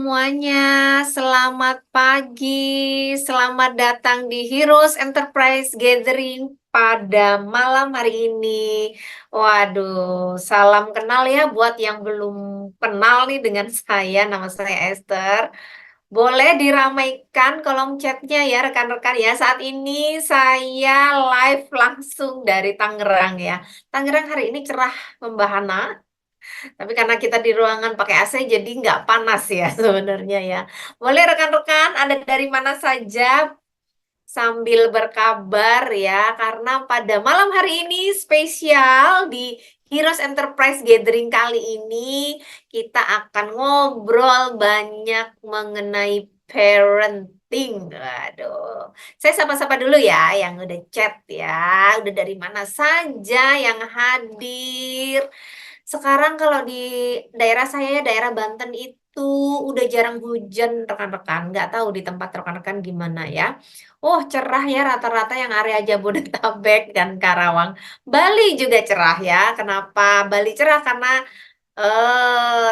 semuanya, selamat pagi, selamat datang di Heroes Enterprise Gathering pada malam hari ini. Waduh, salam kenal ya buat yang belum kenal nih dengan saya, nama saya Esther. Boleh diramaikan kolom chatnya ya rekan-rekan ya. Saat ini saya live langsung dari Tangerang ya. Tangerang hari ini cerah membahana. Tapi karena kita di ruangan pakai AC jadi nggak panas ya sebenarnya ya. Boleh rekan-rekan ada dari mana saja sambil berkabar ya. Karena pada malam hari ini spesial di Heroes Enterprise Gathering kali ini kita akan ngobrol banyak mengenai parenting. Waduh. Saya sapa-sapa dulu ya yang udah chat ya. Udah dari mana saja yang hadir. Sekarang kalau di daerah saya, daerah Banten itu udah jarang hujan rekan-rekan. Nggak tahu di tempat rekan-rekan gimana ya. Oh cerah ya rata-rata yang area Jabodetabek dan Karawang. Bali juga cerah ya. Kenapa Bali cerah? Karena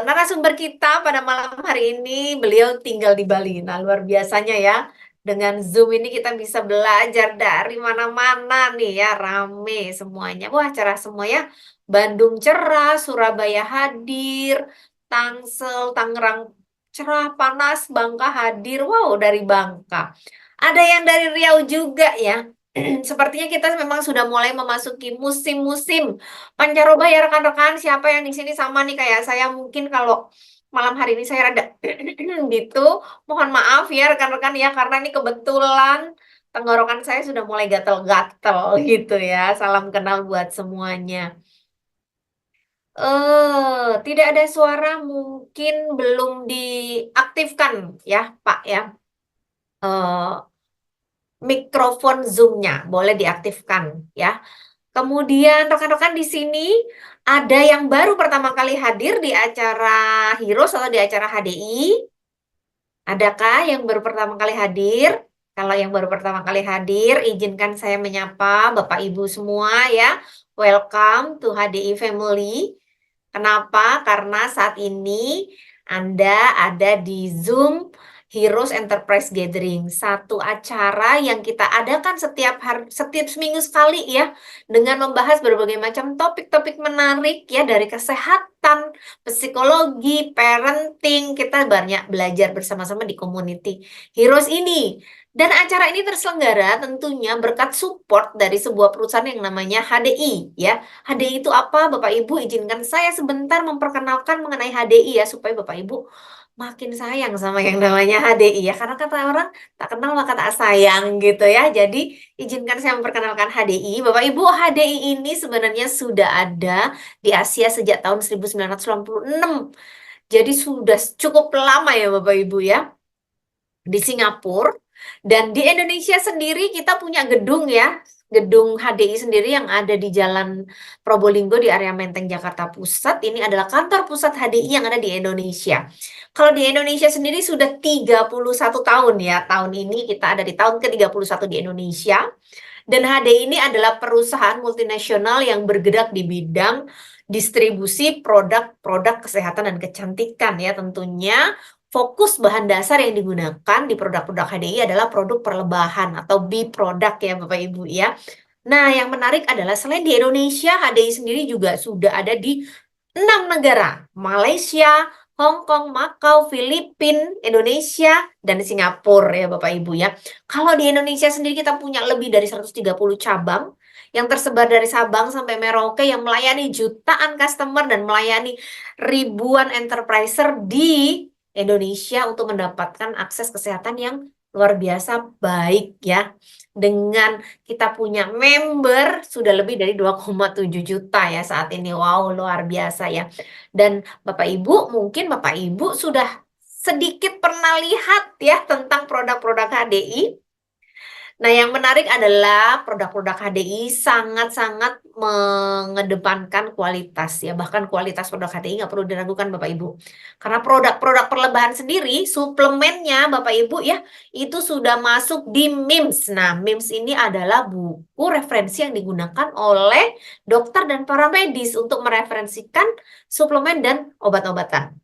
narasumber kita pada malam hari ini beliau tinggal di Bali. Nah luar biasanya ya. Dengan Zoom ini kita bisa belajar dari mana-mana nih ya. Rame semuanya. Wah cerah semua ya. Bandung cerah, Surabaya hadir, Tangsel, Tangerang cerah, panas, Bangka hadir. Wow, dari Bangka. Ada yang dari Riau juga ya. Sepertinya kita memang sudah mulai memasuki musim-musim pancaroba ya rekan-rekan. Siapa yang di sini sama nih kayak saya mungkin kalau malam hari ini saya rada gitu. Mohon maaf ya rekan-rekan ya karena ini kebetulan tenggorokan saya sudah mulai gatel-gatel gitu ya. Salam kenal buat semuanya. Tidak ada suara mungkin belum diaktifkan ya, Pak ya. Eh, Mikrofon Zoom-nya boleh diaktifkan ya. Kemudian rekan-rekan di sini ada yang baru pertama kali hadir di acara Heroes atau di acara HDI. Adakah yang baru pertama kali hadir? Kalau yang baru pertama kali hadir, izinkan saya menyapa Bapak Ibu semua ya. Welcome to HDI Family. Kenapa? Karena saat ini Anda ada di Zoom Heroes Enterprise Gathering, satu acara yang kita adakan setiap hari, setiap seminggu sekali ya, dengan membahas berbagai macam topik-topik menarik ya dari kesehatan, psikologi, parenting. Kita banyak belajar bersama-sama di community Heroes ini. Dan acara ini terselenggara tentunya berkat support dari sebuah perusahaan yang namanya HDI ya. HDI itu apa? Bapak Ibu izinkan saya sebentar memperkenalkan mengenai HDI ya supaya Bapak Ibu makin sayang sama yang namanya HDI ya. Karena kata orang tak kenal maka tak sayang gitu ya. Jadi izinkan saya memperkenalkan HDI. Bapak Ibu, HDI ini sebenarnya sudah ada di Asia sejak tahun 1996. Jadi sudah cukup lama ya Bapak Ibu ya di Singapura. Dan di Indonesia sendiri kita punya gedung ya, gedung HDI sendiri yang ada di Jalan Probolinggo di area Menteng, Jakarta Pusat. Ini adalah kantor pusat HDI yang ada di Indonesia. Kalau di Indonesia sendiri sudah 31 tahun ya. Tahun ini kita ada di tahun ke-31 di Indonesia. Dan HDI ini adalah perusahaan multinasional yang bergerak di bidang distribusi produk-produk kesehatan dan kecantikan ya tentunya. Fokus bahan dasar yang digunakan di produk-produk HDI adalah produk perlebahan atau B-product ya Bapak Ibu ya. Nah, yang menarik adalah selain di Indonesia, HDI sendiri juga sudah ada di 6 negara. Malaysia, Hong Kong, Makau, Filipina, Indonesia, dan Singapura ya Bapak Ibu ya. Kalau di Indonesia sendiri kita punya lebih dari 130 cabang yang tersebar dari Sabang sampai Merauke yang melayani jutaan customer dan melayani ribuan enterpriser di Indonesia untuk mendapatkan akses kesehatan yang luar biasa baik ya. Dengan kita punya member sudah lebih dari 2,7 juta ya saat ini. Wow, luar biasa ya. Dan Bapak Ibu, mungkin Bapak Ibu sudah sedikit pernah lihat ya tentang produk-produk HDI. Nah, yang menarik adalah produk-produk HDI sangat-sangat mengedepankan kualitas ya. Bahkan kualitas produk HDI nggak perlu diragukan Bapak Ibu. Karena produk-produk perlebahan sendiri, suplemennya Bapak Ibu ya, itu sudah masuk di MIMS. Nah, MIMS ini adalah buku referensi yang digunakan oleh dokter dan para medis untuk mereferensikan suplemen dan obat-obatan.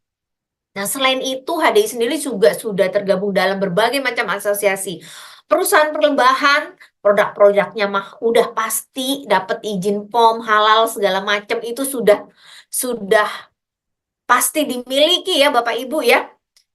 Nah, selain itu, HDI sendiri juga sudah tergabung dalam berbagai macam asosiasi. Perusahaan perlembahan, produk-produknya mah udah pasti dapat izin POM, halal segala macam itu sudah pasti dimiliki ya Bapak Ibu ya.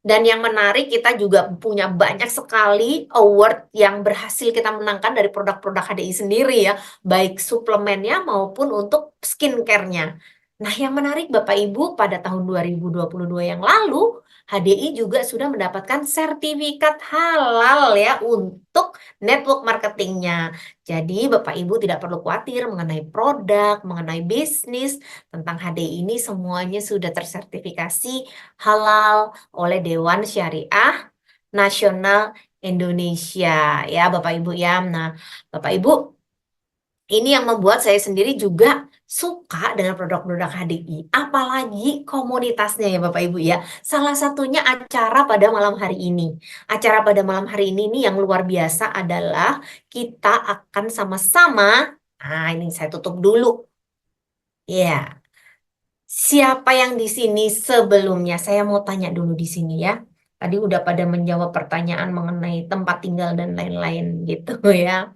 Dan yang menarik kita juga punya banyak sekali award yang berhasil kita menangkan dari produk-produk HDI sendiri ya, baik suplemennya maupun untuk skincare-nya. Nah, yang menarik Bapak Ibu pada tahun 2022 yang lalu, HDI juga sudah mendapatkan sertifikat halal ya untuk network marketingnya. Jadi Bapak Ibu tidak perlu khawatir mengenai produk, mengenai bisnis, tentang HDI ini semuanya sudah tersertifikasi halal oleh Dewan Syariah Nasional Indonesia ya Bapak Ibu ya. Nah, Bapak Ibu, ini yang membuat saya sendiri juga suka dengan produk-produk HDI, apalagi komunitasnya ya Bapak Ibu ya. Salah satunya acara pada malam hari ini. Acara pada malam hari ini nih yang luar biasa adalah kita akan sama-sama, nah ini saya tutup dulu. Ya, siapa yang di sini sebelumnya? Saya mau tanya dulu di sini ya. Tadi udah pada menjawab pertanyaan mengenai tempat tinggal dan lain-lain gitu ya.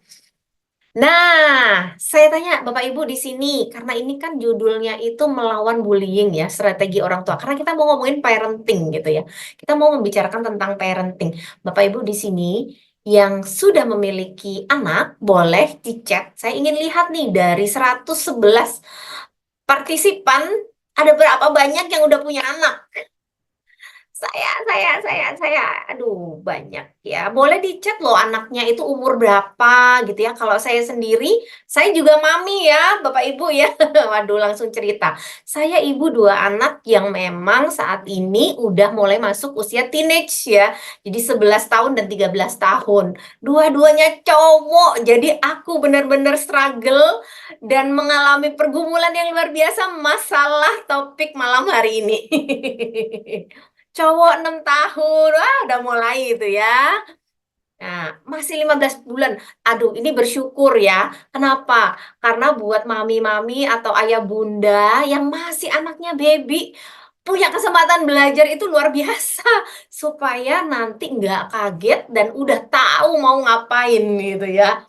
Nah, saya tanya Bapak Ibu di sini karena ini kan judulnya itu melawan bullying ya, strategi orang tua. Karena kita mau ngomongin parenting gitu ya. Kita mau membicarakan tentang parenting. Bapak Ibu di sini yang sudah memiliki anak boleh di chat. Saya ingin lihat nih dari 111 partisipan ada berapa banyak yang udah punya anak? Saya, aduh banyak ya. Boleh dicek loh anaknya itu umur berapa gitu ya. Kalau saya sendiri, saya juga mami ya, Bapak Ibu ya. Waduh langsung cerita. Saya ibu dua anak yang memang saat ini udah mulai masuk usia teenage ya. Jadi 11 tahun dan 13 tahun. Dua-duanya cowok. Jadi aku benar-benar struggle dan mengalami pergumulan yang luar biasa masalah topik malam hari ini. Cowok 6 tahun, wah udah mulai itu ya. Nah, masih 15 bulan. Aduh, ini bersyukur ya. Kenapa? Karena buat mami-mami atau ayah bunda yang masih anaknya baby, punya kesempatan belajar itu luar biasa. Supaya nanti nggak kaget dan udah tahu mau ngapain gitu ya.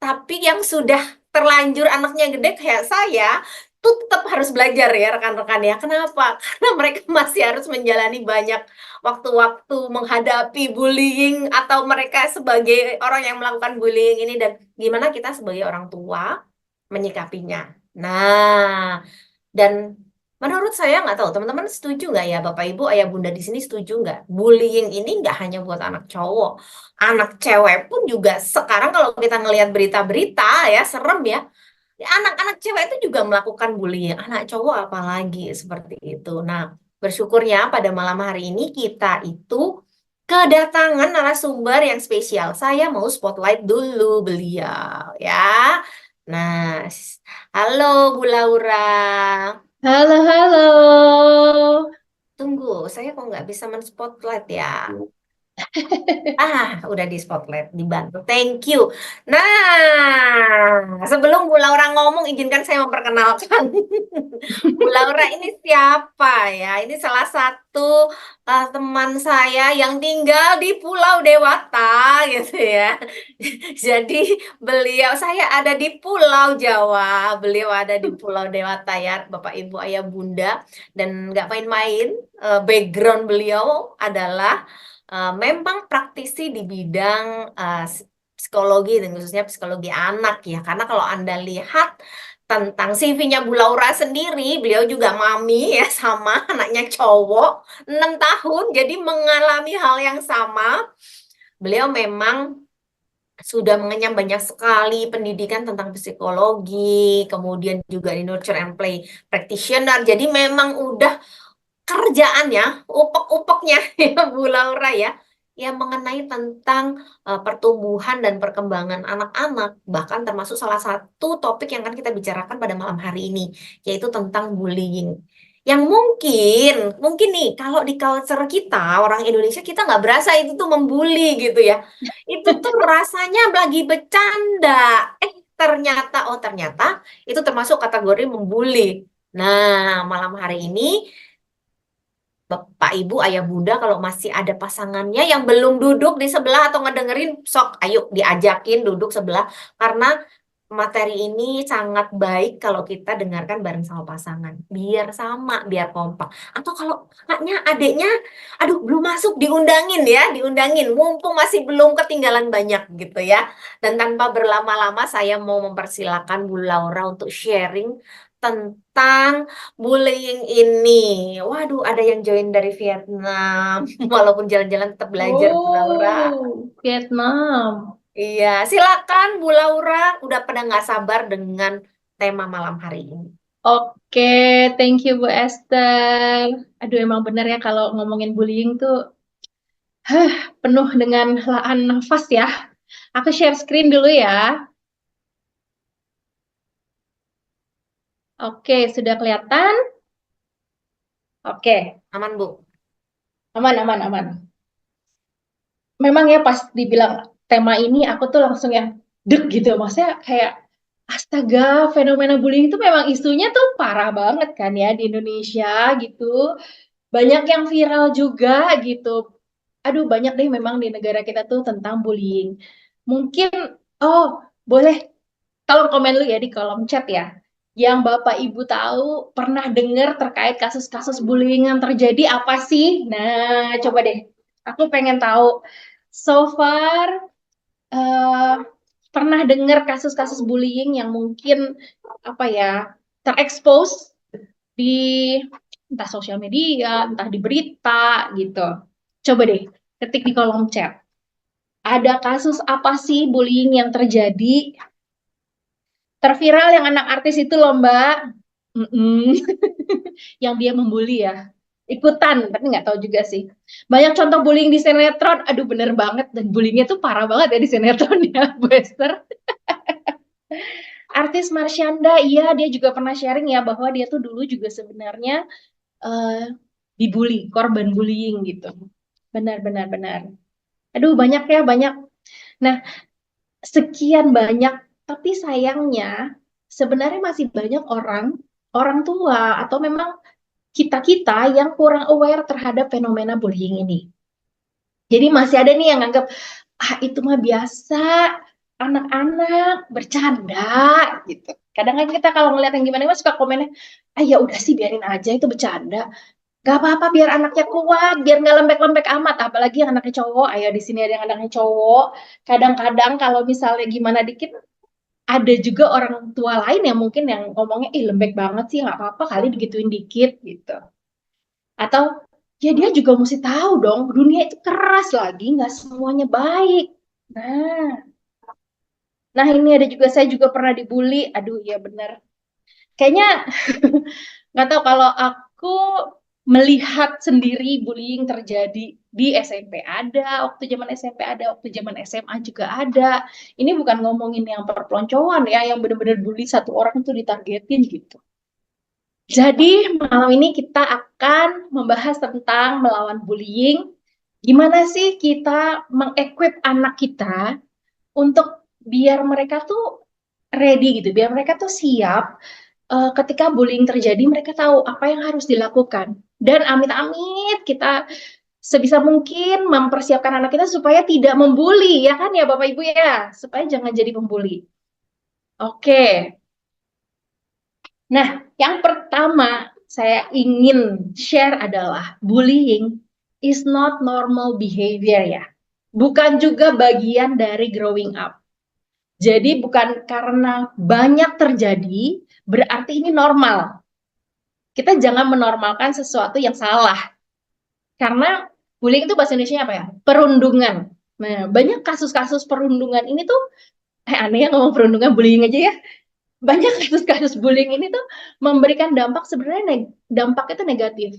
Tapi yang sudah terlanjur anaknya gede kayak saya, tuh tetap harus belajar ya rekan-rekan ya. Kenapa? Karena mereka masih harus menjalani banyak waktu-waktu menghadapi bullying atau mereka sebagai orang yang melakukan bullying ini dan gimana kita sebagai orang tua menyikapinya. Nah, dan menurut saya nggak tahu teman-teman setuju nggak ya Bapak Ibu Ayah Bunda di sini setuju nggak? Bullying ini nggak hanya buat anak cowok, anak cewek pun juga sekarang kalau kita ngelihat berita-berita ya serem ya. Anak-anak cewek itu juga melakukan bullying, anak cowok apalagi seperti itu. Nah, bersyukurnya pada malam hari ini kita itu kedatangan narasumber yang spesial. Saya mau spotlight dulu beliau ya. Nah, halo Bu Laura. Halo, halo. Tunggu, saya kok nggak bisa men-spotlight ya? Udah di spotlight, dibantu. Thank you. Nah, sebelum Bu Laura ngomong, izinkan saya memperkenalkan. Bu Laura ini siapa ya? Ini salah satu teman saya yang tinggal di Pulau Dewata, gitu ya. Jadi saya ada di Pulau Jawa, beliau ada di Pulau Dewata ya, Bapak Ibu Ayah Bunda. Dan nggak main-main, background beliau adalah memang praktisi di bidang psikologi dan khususnya psikologi anak ya. Karena kalau Anda lihat tentang CV-nya Bu Laura sendiri, beliau juga mami ya sama anaknya cowok 6 tahun, jadi mengalami hal yang sama. Beliau memang sudah mengenyam banyak sekali pendidikan tentang psikologi, kemudian juga di nurture and play practitioner. Jadi memang udah kerjaannya, upek-upeknya ya Bu Laura ya, yang mengenai tentang pertumbuhan dan perkembangan anak-anak, bahkan termasuk salah satu topik yang akan kita bicarakan pada malam hari ini, yaitu tentang bullying. Yang mungkin nih, kalau di culture kita, orang Indonesia, kita nggak berasa itu tuh membuli gitu ya. Itu tuh rasanya lagi bercanda. Ternyata itu termasuk kategori membuli. Nah, malam hari ini Bapak Ibu, Ayah Bunda kalau masih ada pasangannya yang belum duduk di sebelah atau ngedengerin, sok ayo diajakin duduk sebelah karena materi ini sangat baik kalau kita dengarkan bareng sama pasangan. Biar sama, biar kompak. Atau kalau kakaknya, adiknya, aduh belum masuk, diundangin ya, diundangin. Mumpung masih belum ketinggalan banyak gitu ya. Dan tanpa berlama-lama, saya mau mempersilakan Bu Laura untuk sharing tentang bullying ini. Waduh, ada yang join dari Vietnam. Walaupun jalan-jalan tetap belajar, Bu Laura. Oh, Vietnam. Iya, silakan Bu Laura. Udah pada nggak sabar dengan tema malam hari ini. Oke, thank you Bu Esther. Aduh, emang bener ya kalau ngomongin bullying tuh penuh dengan helaan nafas ya. Aku share screen dulu ya. Oke, sudah kelihatan? Oke, Aman, Bu? aman, aman, aman. Memang ya pas dibilang tema ini aku tuh langsung yang deg gitu. Maksudnya kayak astaga, fenomena bullying itu memang isunya tuh parah banget kan ya di Indonesia gitu. Banyak yang viral juga gitu. Aduh, banyak deh memang di negara kita tuh tentang bullying. Mungkin, oh, boleh tolong komen lu ya di kolom chat ya. Yang Bapak Ibu tahu pernah dengar terkait kasus-kasus bullying yang terjadi apa sih? Nah, coba deh. Aku pengen tahu. So far, eh, pernah dengar kasus-kasus bullying yang mungkin apa ya terekspos di entah sosial media, entah di berita gitu. Coba deh ketik di kolom chat. Ada kasus apa sih bullying yang terjadi? Terviral yang anak artis itu loh Mbak. Mm-mm. Yang dia membuli ya. Ikutan, tapi nggak tahu juga sih. Banyak contoh bullying di sinetron. Aduh bener banget. Dan bullyingnya tuh parah banget ya di sinetron ya, Bu Esther. Artis Marsyanda, iya dia juga pernah sharing ya bahwa dia tuh dulu juga sebenarnya eh, dibully, korban bullying gitu. Benar, benar, benar. Aduh, banyak ya, banyak. Nah, sekian banyak, tapi sayangnya sebenarnya masih banyak orang, orang tua atau memang kita-kita yang kurang aware terhadap fenomena bullying ini. Jadi masih ada nih yang anggap, ah itu mah biasa, anak-anak bercanda gitu. Kadang kan kita kalau ngeliat yang gimana suka komennya, ah ya udah sih biarin aja itu bercanda. Gak apa-apa biar anaknya kuat, biar nggak lembek-lembek amat. Apalagi yang anaknya cowok, ayo di sini ada yang anaknya cowok. Kadang-kadang kalau misalnya gimana dikit, ada juga orang tua lain yang mungkin yang ngomongnya, ih lembek banget sih, nggak apa-apa kali digituin dikit gitu. Atau ya dia juga mesti tahu dong, dunia itu keras lagi, nggak semuanya baik. Nah, nah ini ada juga saya juga pernah dibully. Aduh, ya benar. Kayaknya nggak tahu kalau aku melihat sendiri bullying terjadi di SMP ada, waktu zaman SMP ada, waktu zaman SMA juga ada. Ini bukan ngomongin yang perpeloncoan ya, yang benar-benar bully satu orang itu ditargetin gitu. Jadi malam ini kita akan membahas tentang melawan bullying. Gimana sih kita mengequip anak kita untuk biar mereka tuh ready gitu, biar mereka tuh siap ketika bullying terjadi, mereka tahu apa yang harus dilakukan. Dan amit-amit kita sebisa mungkin mempersiapkan anak kita supaya tidak membuli, ya kan ya Bapak Ibu ya, supaya jangan jadi pembuli. Oke, nah yang pertama saya ingin share adalah bullying is not normal behavior ya. Bukan juga bagian dari growing up. Jadi bukan karena banyak terjadi, berarti ini normal. Kita jangan menormalkan sesuatu yang salah. Karena bullying itu bahasa Indonesia apa ya? Perundungan. Nah, banyak kasus-kasus perundungan ini tuh, aneh ya ngomong perundungan, bullying aja ya. Banyak kasus-kasus bullying ini tuh memberikan dampak sebenarnya dampak itu negatif.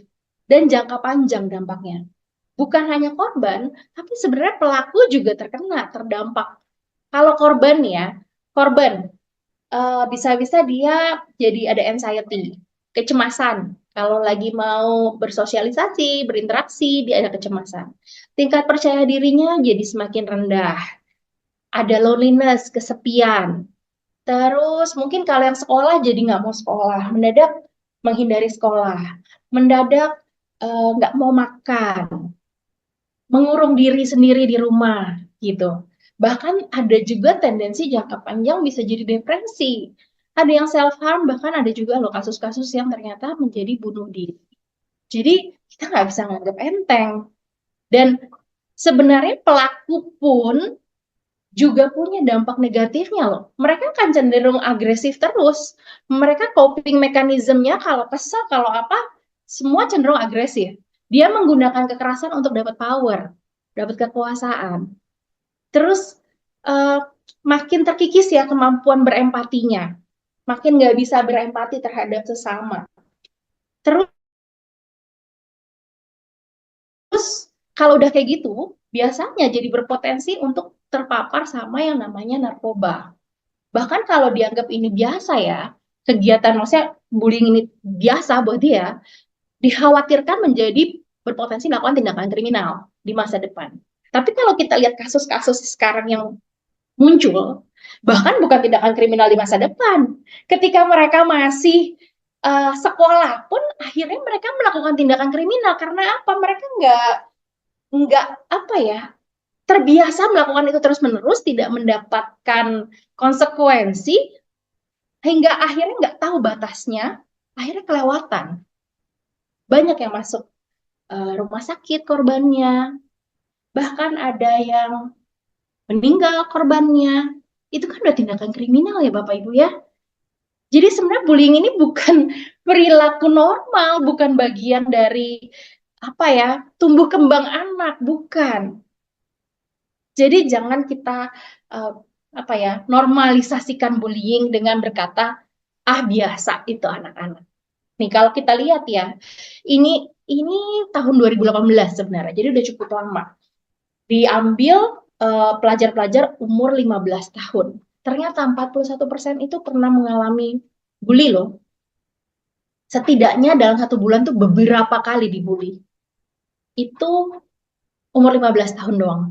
Dan jangka panjang dampaknya. Bukan hanya korban, tapi sebenarnya pelaku juga terkena, terdampak. Kalau korban ya, korban bisa-bisa dia jadi ada anxiety, kecemasan. Kalau lagi mau bersosialisasi, berinteraksi, dia ada kecemasan. Tingkat percaya dirinya jadi semakin rendah. Ada loneliness, kesepian. Terus mungkin kalau yang sekolah jadi nggak mau sekolah, mendadak menghindari sekolah, mendadak nggak mau makan, mengurung diri sendiri di rumah gitu. Bahkan ada juga tendensi jangka panjang bisa jadi depresi. Ada yang self harm, bahkan ada juga loh kasus-kasus yang ternyata menjadi bunuh diri. Jadi kita nggak bisa nganggap enteng. Dan sebenarnya pelaku pun juga punya dampak negatifnya loh. Mereka kan cenderung agresif terus. Mereka coping mekanismenya kalau kesel, kalau apa, semua cenderung agresif. Dia menggunakan kekerasan untuk dapat power, dapat kekuasaan. Terus uh, makin terkikis ya kemampuan berempatinya. Makin nggak bisa berempati terhadap sesama. Terus kalau udah kayak gitu, biasanya jadi berpotensi untuk terpapar sama yang namanya narkoba. Bahkan kalau dianggap ini biasa ya, kegiatan maksudnya bullying ini biasa buat dia, dikhawatirkan menjadi berpotensi melakukan tindakan kriminal di masa depan. Tapi kalau kita lihat kasus-kasus sekarang yang muncul, bahkan bukan tindakan kriminal di masa depan. Ketika mereka masih sekolah pun akhirnya mereka melakukan tindakan kriminal karena apa? Mereka nggak apa ya, terbiasa melakukan itu terus-menerus, tidak mendapatkan konsekuensi, hingga akhirnya nggak tahu batasnya, akhirnya kelewatan. Banyak yang masuk rumah sakit korbannya, bahkan ada yang meninggal korbannya. Itu kan udah tindakan kriminal ya Bapak Ibu ya. Jadi sebenarnya bullying ini bukan perilaku normal, bukan bagian dari apa ya, tumbuh kembang anak, bukan. Jadi jangan kita uh, apa ya, normalisasikan bullying dengan berkata ah biasa itu anak-anak. Nih kalau kita lihat ya, ini tahun 2018 sebenarnya, jadi udah cukup lama. Diambil pelajar-pelajar umur 15 tahun. Ternyata 41% itu pernah mengalami bully loh. Setidaknya dalam 1 bulan tuh beberapa kali dibully. Itu umur 15 tahun doang.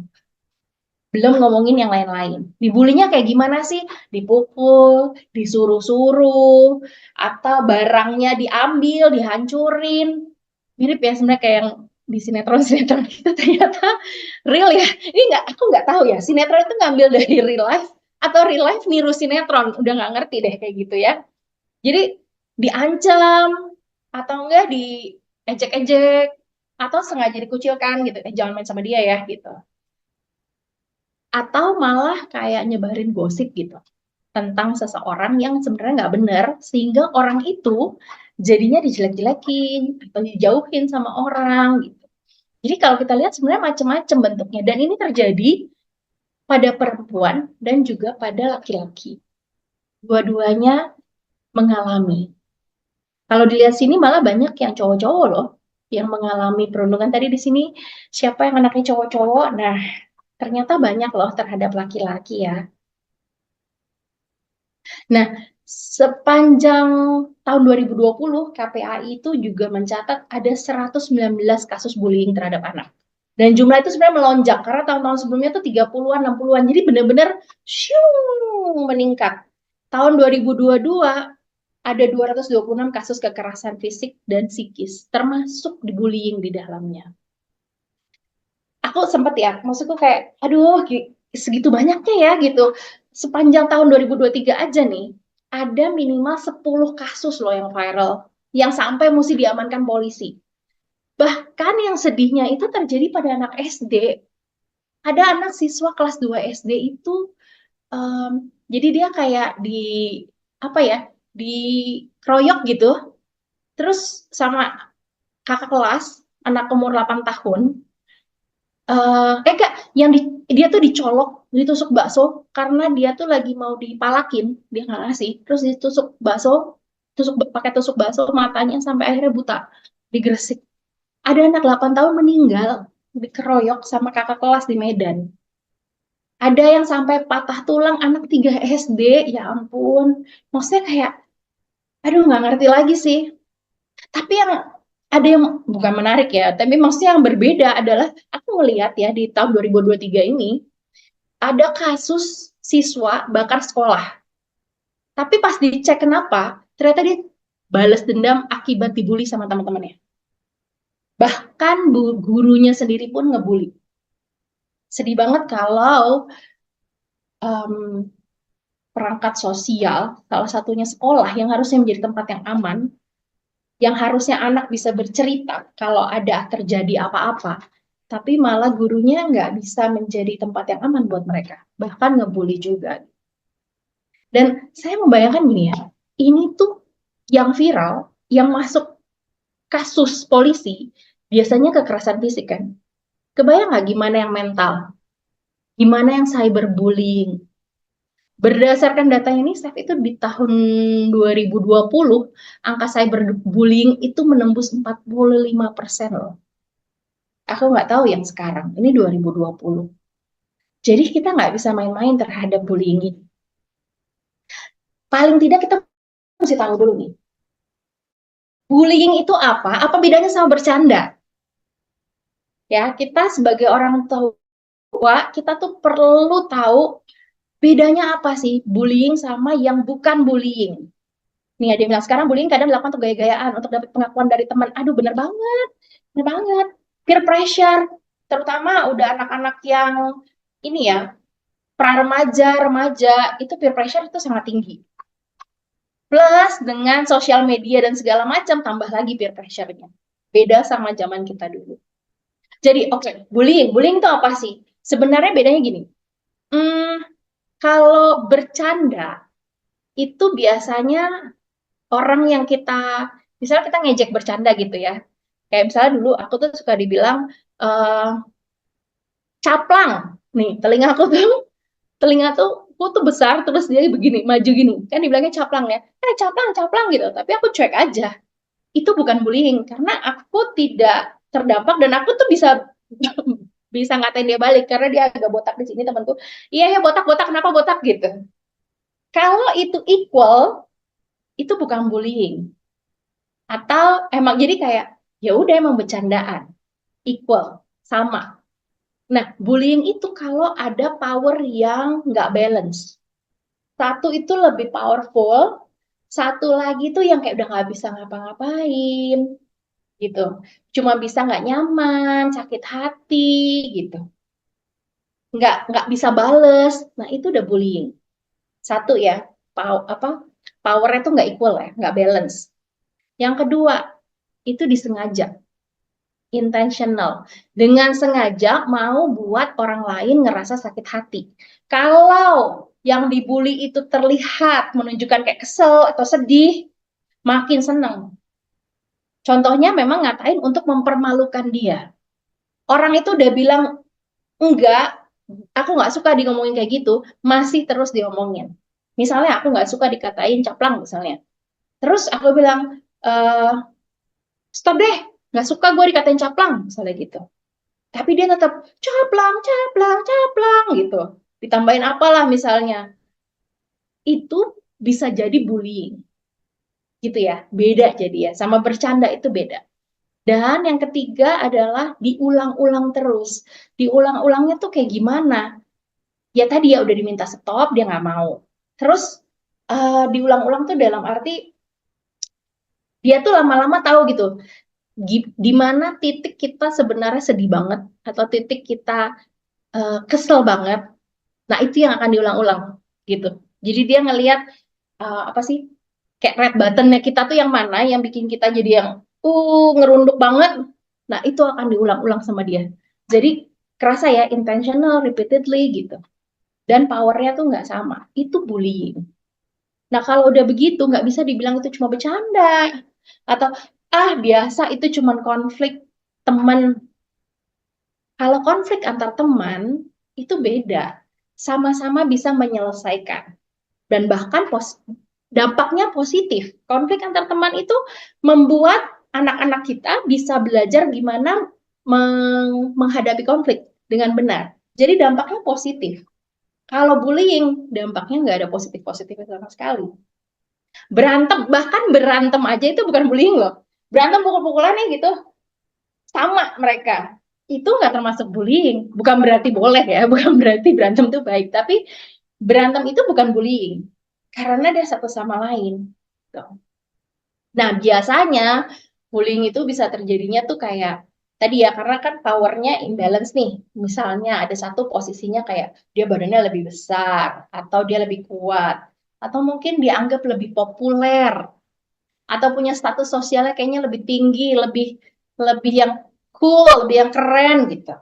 Belum ngomongin yang lain-lain. Dibulinya kayak gimana sih? Dipukul, disuruh-suruh, atau barangnya diambil, dihancurin. Mirip ya sebenarnya kayak yang di sinetron-sinetron itu ternyata real ya. Ini nggak, aku nggak tahu ya. Sinetron itu ngambil dari real life atau real life niru sinetron. Udah nggak ngerti deh kayak gitu ya. Jadi diancam atau enggak diejek-ejek atau sengaja dikucilkan gitu. Jangan main sama dia ya gitu, atau malah kayak nyebarin gosip gitu tentang seseorang yang sebenarnya nggak benar, sehingga orang itu jadinya dijelek-jelekin atau dijauhin sama orang gitu. Jadi kalau kita lihat sebenarnya macam-macam bentuknya, dan ini terjadi pada perempuan dan juga pada laki-laki. Dua-duanya mengalami. Kalau dilihat sini malah banyak yang cowok-cowok loh yang mengalami perundungan. Tadi di sini siapa yang anaknya cowok-cowok? Nah, ternyata banyak loh terhadap laki-laki ya. Nah, sepanjang tahun 2020, KPAI itu juga mencatat ada 119 kasus bullying terhadap anak. Dan jumlah itu sebenarnya melonjak, karena tahun-tahun sebelumnya itu 30-an, 60-an. Jadi benar-benar meningkat. Tahun 2022 ada 226 kasus kekerasan fisik dan psikis, termasuk bullying di dalamnya. Aku sempet ya, maksudku kayak, aduh, segitu banyaknya ya gitu. Sepanjang tahun 2023 aja nih, ada minimal 10 kasus loh yang viral, yang sampai mesti diamankan polisi. Bahkan yang sedihnya itu terjadi pada anak SD. Ada anak siswa kelas 2 SD itu, jadi dia kayak apa ya, dikeroyok gitu, terus sama kakak kelas, anak umur 8 tahun, enggak, yang dia tuh dicolok, ditusuk bakso karena dia tuh lagi mau dipalakin, dia nggak ngasih, terus ditusuk bakso, pakai tusuk bakso matanya sampai akhirnya buta di Gresik. Ada anak 8 tahun meninggal dikeroyok sama kakak kelas di Medan. Ada yang sampai patah tulang anak 3 SD, ya ampun. Maksudnya kayak, aduh nggak ngerti lagi sih. Tapi yang ada yang bukan menarik ya, tapi maksudnya yang berbeda adalah aku melihat ya di tahun 2023 ini ada kasus siswa bakar sekolah. Tapi pas dicek kenapa, ternyata dia balas dendam akibat dibully sama teman-temannya. Bahkan gurunya sendiri pun ngebully. Sedih banget kalau em, perangkat sosial, salah satunya sekolah yang harusnya menjadi tempat yang aman, yang harusnya anak bisa bercerita kalau ada terjadi apa-apa, tapi malah gurunya nggak bisa menjadi tempat yang aman buat mereka, bahkan ngebully juga. Dan saya membayangkan gini ya, ini tuh yang viral, yang masuk kasus polisi, biasanya kekerasan fisik kan. Kebayang nggak gimana yang mental, gimana yang cyberbullying. Berdasarkan data UNICEF itu di tahun 2020, angka cyberbullying itu menembus 45% loh. Aku nggak tahu yang sekarang, ini 2020. Jadi kita nggak bisa main-main terhadap bullying ini. Paling tidak kita mesti tahu dulu nih, bullying itu apa? Apa bedanya sama bercanda? Ya, kita sebagai orang tua, kita tuh perlu tahu bedanya apa sih bullying sama yang bukan bullying. Nih, ada yang bilang sekarang bullying kadang dilakukan untuk gaya-gayaan, untuk dapat pengakuan dari teman. Aduh, bener banget. Peer pressure, terutama udah anak-anak yang ini ya, pra-remaja, remaja, itu peer pressure itu sangat tinggi. Plus dengan sosial media dan segala macam, tambah lagi peer pressure-nya. Beda sama zaman kita dulu. Jadi, oke, bullying itu apa sih? Sebenarnya bedanya gini, hmm, kalau bercanda, itu biasanya orang yang misalnya kita ngejek bercanda gitu ya. Kayak misalnya dulu aku tuh suka dibilang, eh caplang. Nih, telinga tuh aku tuh besar, terus dia begini, maju gini. Kan dibilangnya caplang ya. Caplang, caplang gitu. Tapi aku cuek aja. Itu bukan bullying, karena aku tidak terdampak dan aku tuh bisa bisa ngatain dia balik karena dia agak botak di sini temanku. Iya ya botak botak kenapa botak gitu. Kalau itu equal, itu bukan bullying. Atau emang jadi kayak ya udah emang bercandaan, equal, sama. Nah, bullying itu kalau ada power yang nggak balance. Satu itu lebih powerful, satu lagi tuh yang kayak udah nggak bisa ngapa-ngapain, gitu. Cuma bisa nggak nyaman, sakit hati, gitu. Nggak bisa bales. Nah, itu udah bullying. Satu ya, apa, powernya tuh nggak equal ya, nggak balance. Yang kedua, itu disengaja. Intentional, dengan sengaja mau buat orang lain ngerasa sakit hati. Kalau yang dibully itu terlihat menunjukkan kayak kesel atau sedih, makin seneng. Contohnya memang ngatain untuk mempermalukan dia. Orang itu udah bilang enggak, aku nggak suka di ngomongin kayak gitu, masih terus diomongin. Misalnya aku nggak suka dikatain caplang misalnya. Terus aku bilang, stop deh, nggak suka gue dikatain caplang misalnya gitu. Tapi dia tetap caplang, caplang, caplang gitu. Ditambahin apalah misalnya. Itu bisa jadi bullying gitu ya. Beda jadi ya. Sama bercanda itu beda. Dan yang ketiga adalah diulang-ulang terus. Diulang-ulangnya tuh kayak gimana? Ya tadi ya udah diminta stop, dia nggak mau. Terus diulang-ulang tuh dalam arti dia tuh lama-lama tahu gitu. Di mana titik kita sebenarnya sedih banget atau titik kita kesel banget. Nah, itu yang akan diulang-ulang gitu. Jadi dia ngelihat apa sih? Kayak red buttonnya kita tuh yang mana yang bikin kita jadi yang ngerunduk banget. Nah, itu akan diulang-ulang sama dia. Jadi kerasa ya intentional repeatedly gitu. Dan powernya tuh nggak sama. Itu bullying. Nah, kalau udah begitu nggak bisa dibilang itu cuma bercanda atau biasa itu cuma konflik teman. Kalau konflik antar teman itu beda. Sama-sama bisa menyelesaikan dan bahkan dampaknya positif. Konflik antar teman itu membuat anak-anak kita bisa belajar gimana menghadapi konflik dengan benar. Jadi dampaknya positif. Kalau bullying, dampaknya nggak ada positif-positifnya sama sekali. Bahkan berantem aja itu bukan bullying loh. Berantem pukul-pukulan nih gitu, sama mereka. Itu nggak termasuk bullying. Bukan berarti boleh ya, bukan berarti berantem itu baik. Tapi berantem itu bukan bullying. Karena dia satu sama lain. Gitu. Nah, biasanya bullying itu bisa terjadinya tuh kayak tadi ya, karena kan powernya imbalance nih. Misalnya ada satu posisinya kayak dia badannya lebih besar, atau dia lebih kuat, atau mungkin dianggap lebih populer, atau punya status sosialnya kayaknya lebih tinggi, lebih lebih yang cool, lebih yang keren gitu.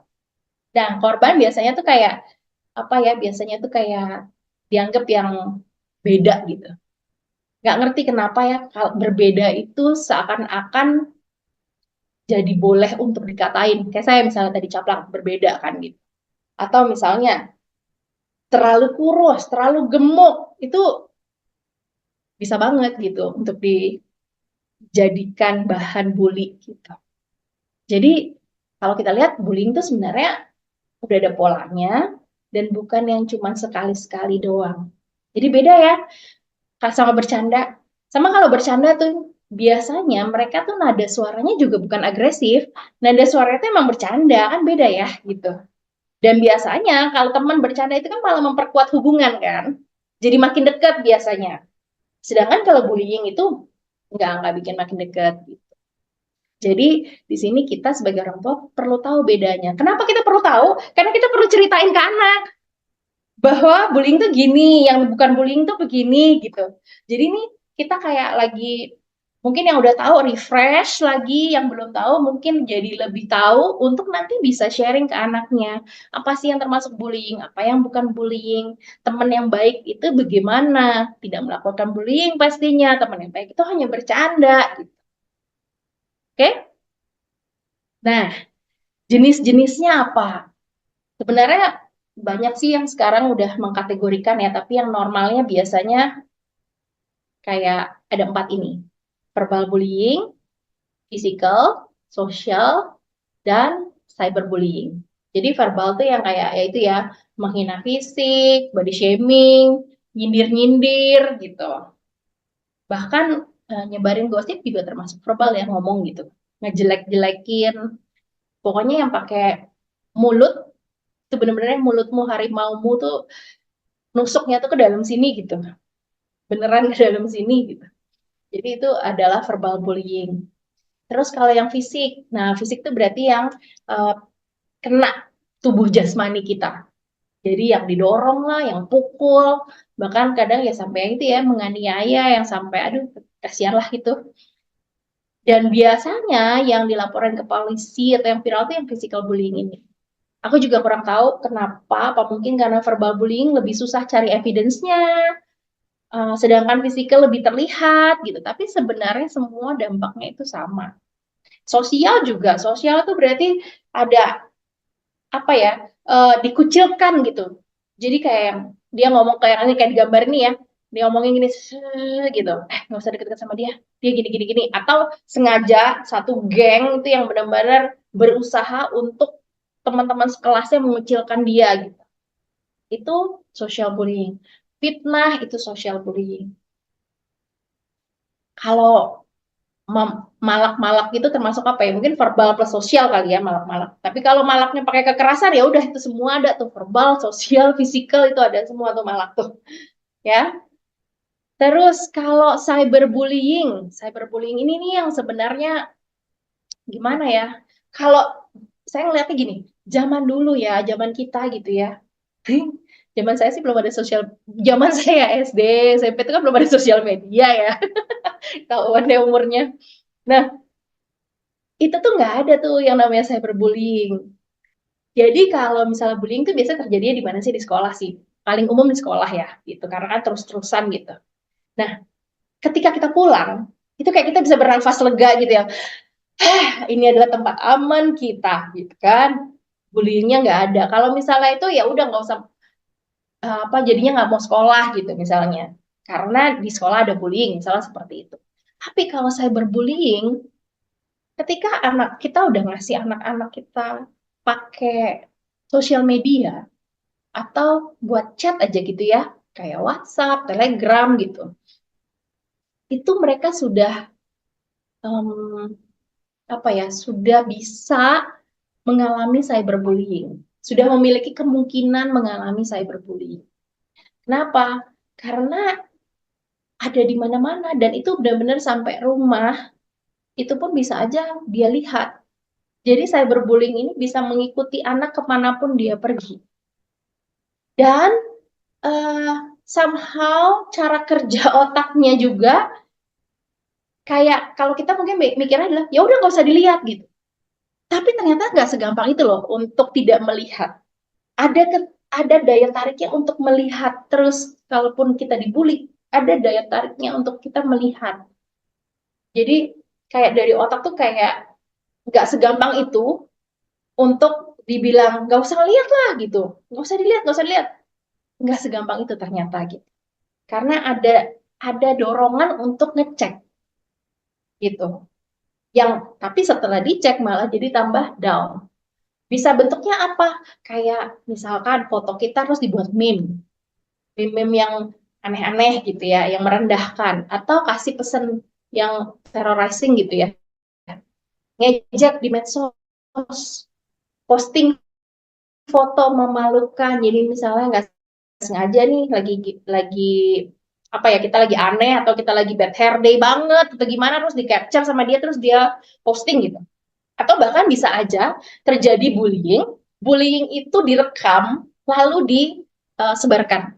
Dan korban biasanya tuh kayak apa ya? Biasanya tuh kayak dianggap yang beda gitu. Nggak ngerti kenapa ya, kalau berbeda itu seakan-akan jadi boleh untuk dikatain. Kayak saya misalnya tadi caplang, berbeda kan gitu. Atau misalnya terlalu kurus, terlalu gemuk, itu bisa banget gitu untuk dijadikan bahan bully gitu. Jadi kalau kita lihat bullying itu sebenarnya udah ada polanya dan bukan yang cuma sekali-sekali doang. Jadi beda ya sama bercanda. Sama kalau bercanda tuh biasanya mereka tuh nada suaranya juga bukan agresif. Nada suaranya tuh emang bercanda, kan beda ya gitu. Dan biasanya kalau teman bercanda itu kan malah memperkuat hubungan kan. Jadi makin dekat biasanya. Sedangkan kalau bullying itu nggak bikin makin dekat. Jadi di sini kita sebagai orang tua perlu tahu bedanya. Kenapa kita perlu tahu? Karena kita perlu ceritain ke anak bahwa bullying tuh gini, yang bukan bullying tuh begini gitu. Jadi ini kita kayak lagi mungkin yang udah tahu refresh lagi, yang belum tahu mungkin jadi lebih tahu untuk nanti bisa sharing ke anaknya. Apa sih yang termasuk bullying, apa yang bukan bullying. Teman yang baik itu bagaimana? Tidak melakukan bullying pastinya. Teman yang baik itu hanya bercanda gitu. Oke? Nah, jenis-jenisnya apa? Sebenarnya banyak sih yang sekarang udah mengkategorikan ya, tapi yang normalnya biasanya kayak ada empat ini. Verbal bullying, physical, social, dan cyberbullying. Jadi verbal tuh yang kayak ya itu ya, menghina fisik, body shaming, nyindir-nyindir gitu. Bahkan nyebarin gosip juga termasuk verbal ya, ngomong gitu. Ngejelek-jelekin. Pokoknya yang pakai mulut, sebenarnya mulutmu harimaumu tuh nusuknya tuh ke dalam sini gitu. Beneran ke dalam sini gitu. Jadi itu adalah verbal bullying. Terus kalau yang fisik, nah fisik itu berarti yang uh, kena tubuh jasmani kita. Jadi yang didorong lah, yang pukul, bahkan kadang ya sampai yang itu ya menganiaya, yang sampai aduh kasihan lah itu. Dan biasanya yang dilaporkan ke polisi atau yang viral itu yang physical bullying ini. Aku juga kurang tahu kenapa, apa mungkin karena verbal bullying lebih susah cari evidence-nya, sedangkan fisikal lebih terlihat gitu. Tapi sebenarnya semua dampaknya itu sama. Sosial juga, sosial itu berarti ada apa ya, dikucilkan gitu. Jadi kayak dia ngomong kayak ini kayak di gambar ini ya, dia ngomongin gini gitu, nggak usah deket-deket sama dia gini gini gini, atau sengaja satu geng itu yang benar-benar berusaha untuk teman-teman sekelasnya mengucilkan dia gitu. Itu social bullying. Fitnah itu social bullying. Kalau malak-malak itu termasuk apa ya? Mungkin verbal plus sosial kali ya malak-malak. Tapi kalau malaknya pakai kekerasan ya udah itu semua ada tuh verbal, sosial, fisikal itu ada semua tuh malak tuh ya. Terus kalau cyberbullying ini nih yang sebenarnya gimana ya? Kalau saya ngeliatnya gini, zaman dulu ya, zaman kita gitu ya. Zaman saya sih belum ada sosial, zaman saya SD, SMP itu kan belum ada sosial media ya, tahuan deh umurnya. Nah, itu tuh nggak ada tuh yang namanya cyberbullying. Jadi kalau misalnya bullying tuh biasa terjadinya di mana sih? Di sekolah sih. Paling umum di sekolah ya, gitu. Karena kan terus-terusan gitu. Nah, ketika kita pulang, itu kayak kita bisa bernafas lega gitu ya. Ini adalah tempat aman kita, gitu kan. Bullyingnya nggak ada. Kalau misalnya itu ya udah nggak usah apa jadinya nggak mau sekolah gitu misalnya. Karena di sekolah ada bullying, misalnya seperti itu. Tapi kalau cyberbullying, ketika anak kita udah ngasih anak-anak kita pakai sosial media atau buat chat aja gitu ya, kayak WhatsApp, Telegram gitu, itu mereka sudah em, apa ya, sudah bisa mengalami cyberbullying, sudah memiliki kemungkinan mengalami cyberbullying. Kenapa? Karena ada di mana-mana dan itu benar-benar sampai rumah, itu pun bisa aja dia lihat. Jadi cyberbullying ini bisa mengikuti anak kemanapun dia pergi. Dan somehow cara kerja otaknya juga kayak kalau kita mungkin mikirnya adalah ya udah nggak usah dilihat gitu. Tapi ternyata nggak segampang itu loh untuk tidak melihat. Ada daya tariknya untuk melihat terus kalaupun kita dibully, ada daya tariknya untuk kita melihat. Jadi kayak dari otak tuh kayak nggak segampang itu untuk dibilang nggak usah lihat lah gitu, nggak usah dilihat, nggak segampang itu ternyata gitu. Karena ada dorongan untuk ngecek gitu. Yang tapi setelah dicek malah jadi tambah down. Bisa bentuknya apa? Kayak misalkan foto kita terus dibuat meme yang aneh-aneh gitu ya, yang merendahkan, atau kasih pesan yang terrorizing gitu ya, ngejek di medsos, posting foto memalukan. Jadi misalnya nggak sengaja nih lagi apa ya, kita lagi aneh atau kita lagi bad hair day banget atau gimana, terus di capture sama dia terus dia posting gitu. Atau bahkan bisa aja terjadi bullying, bullying itu direkam lalu disebarkan.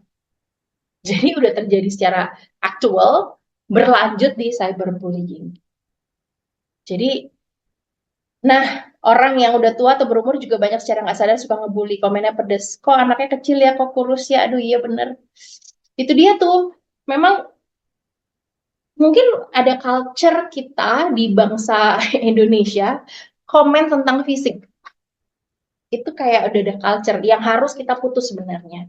Jadi udah terjadi secara aktual, berlanjut di cyberbullying. Jadi, nah, orang yang udah tua atau berumur juga banyak secara nggak sadar suka ngebully, komennya pedes. Kok anaknya kecil ya, kok kurus ya, aduh iya bener. Itu dia tuh, memang mungkin ada culture kita di bangsa Indonesia, komen tentang fisik. Itu kayak udah ada culture yang harus kita putus sebenarnya.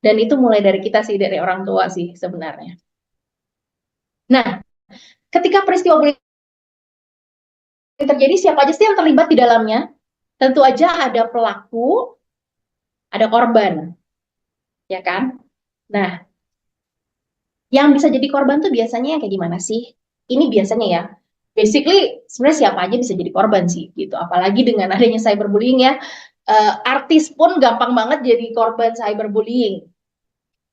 Dan itu mulai dari kita sih, dari orang tua sih sebenarnya. Nah, ketika peristiwa bullying terjadi, siapa aja sih yang terlibat di dalamnya? Tentu aja ada pelaku, ada korban, ya kan? Nah, yang bisa jadi korban tuh biasanya kayak gimana sih? Ini biasanya ya, basically sebenarnya siapa aja bisa jadi korban sih, gitu. Apalagi dengan adanya cyberbullying ya, artis pun gampang banget jadi korban cyberbullying.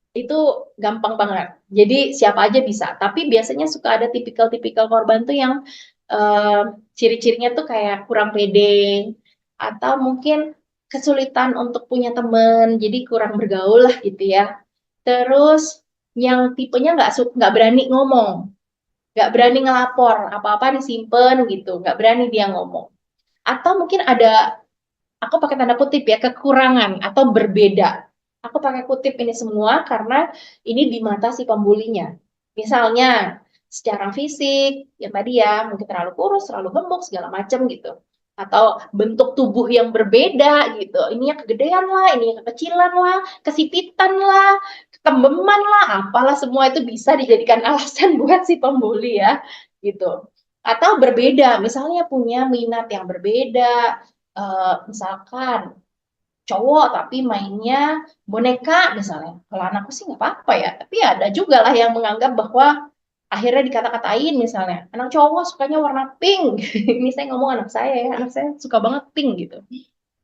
Itu gampang banget. Jadi siapa aja bisa. Tapi biasanya suka ada tipikal-tipikal korban tuh yang uh, ciri-cirinya tuh kayak kurang pede atau mungkin kesulitan untuk punya teman, jadi kurang bergaul lah gitu ya. Terus yang tipenya nggak berani ngomong, nggak berani ngelapor, apa-apa disimpan gitu, nggak berani dia ngomong. Atau mungkin ada, aku pakai tanda kutip ya, kekurangan atau berbeda. Aku pakai kutip ini semua karena ini di mata si pembulinya. Misalnya secara fisik, yang tadi ya mungkin terlalu kurus, terlalu gemuk, segala macam gitu. Atau bentuk tubuh yang berbeda gitu. Ini yang kegedean lah, ini yang kekecilan lah, kesipitan lah, ketembeman lah, apalah semua itu bisa dijadikan alasan buat si pembuli ya gitu. Atau berbeda, misalnya punya minat yang berbeda, misalkan cowok tapi mainnya boneka misalnya. Kalau anakku sih nggak apa-apa ya, tapi ada juga lah yang menganggap bahwa akhirnya dikata-katain misalnya, anak cowok sukanya warna pink. Ini saya ngomong anak saya ya, anak saya suka banget pink gitu.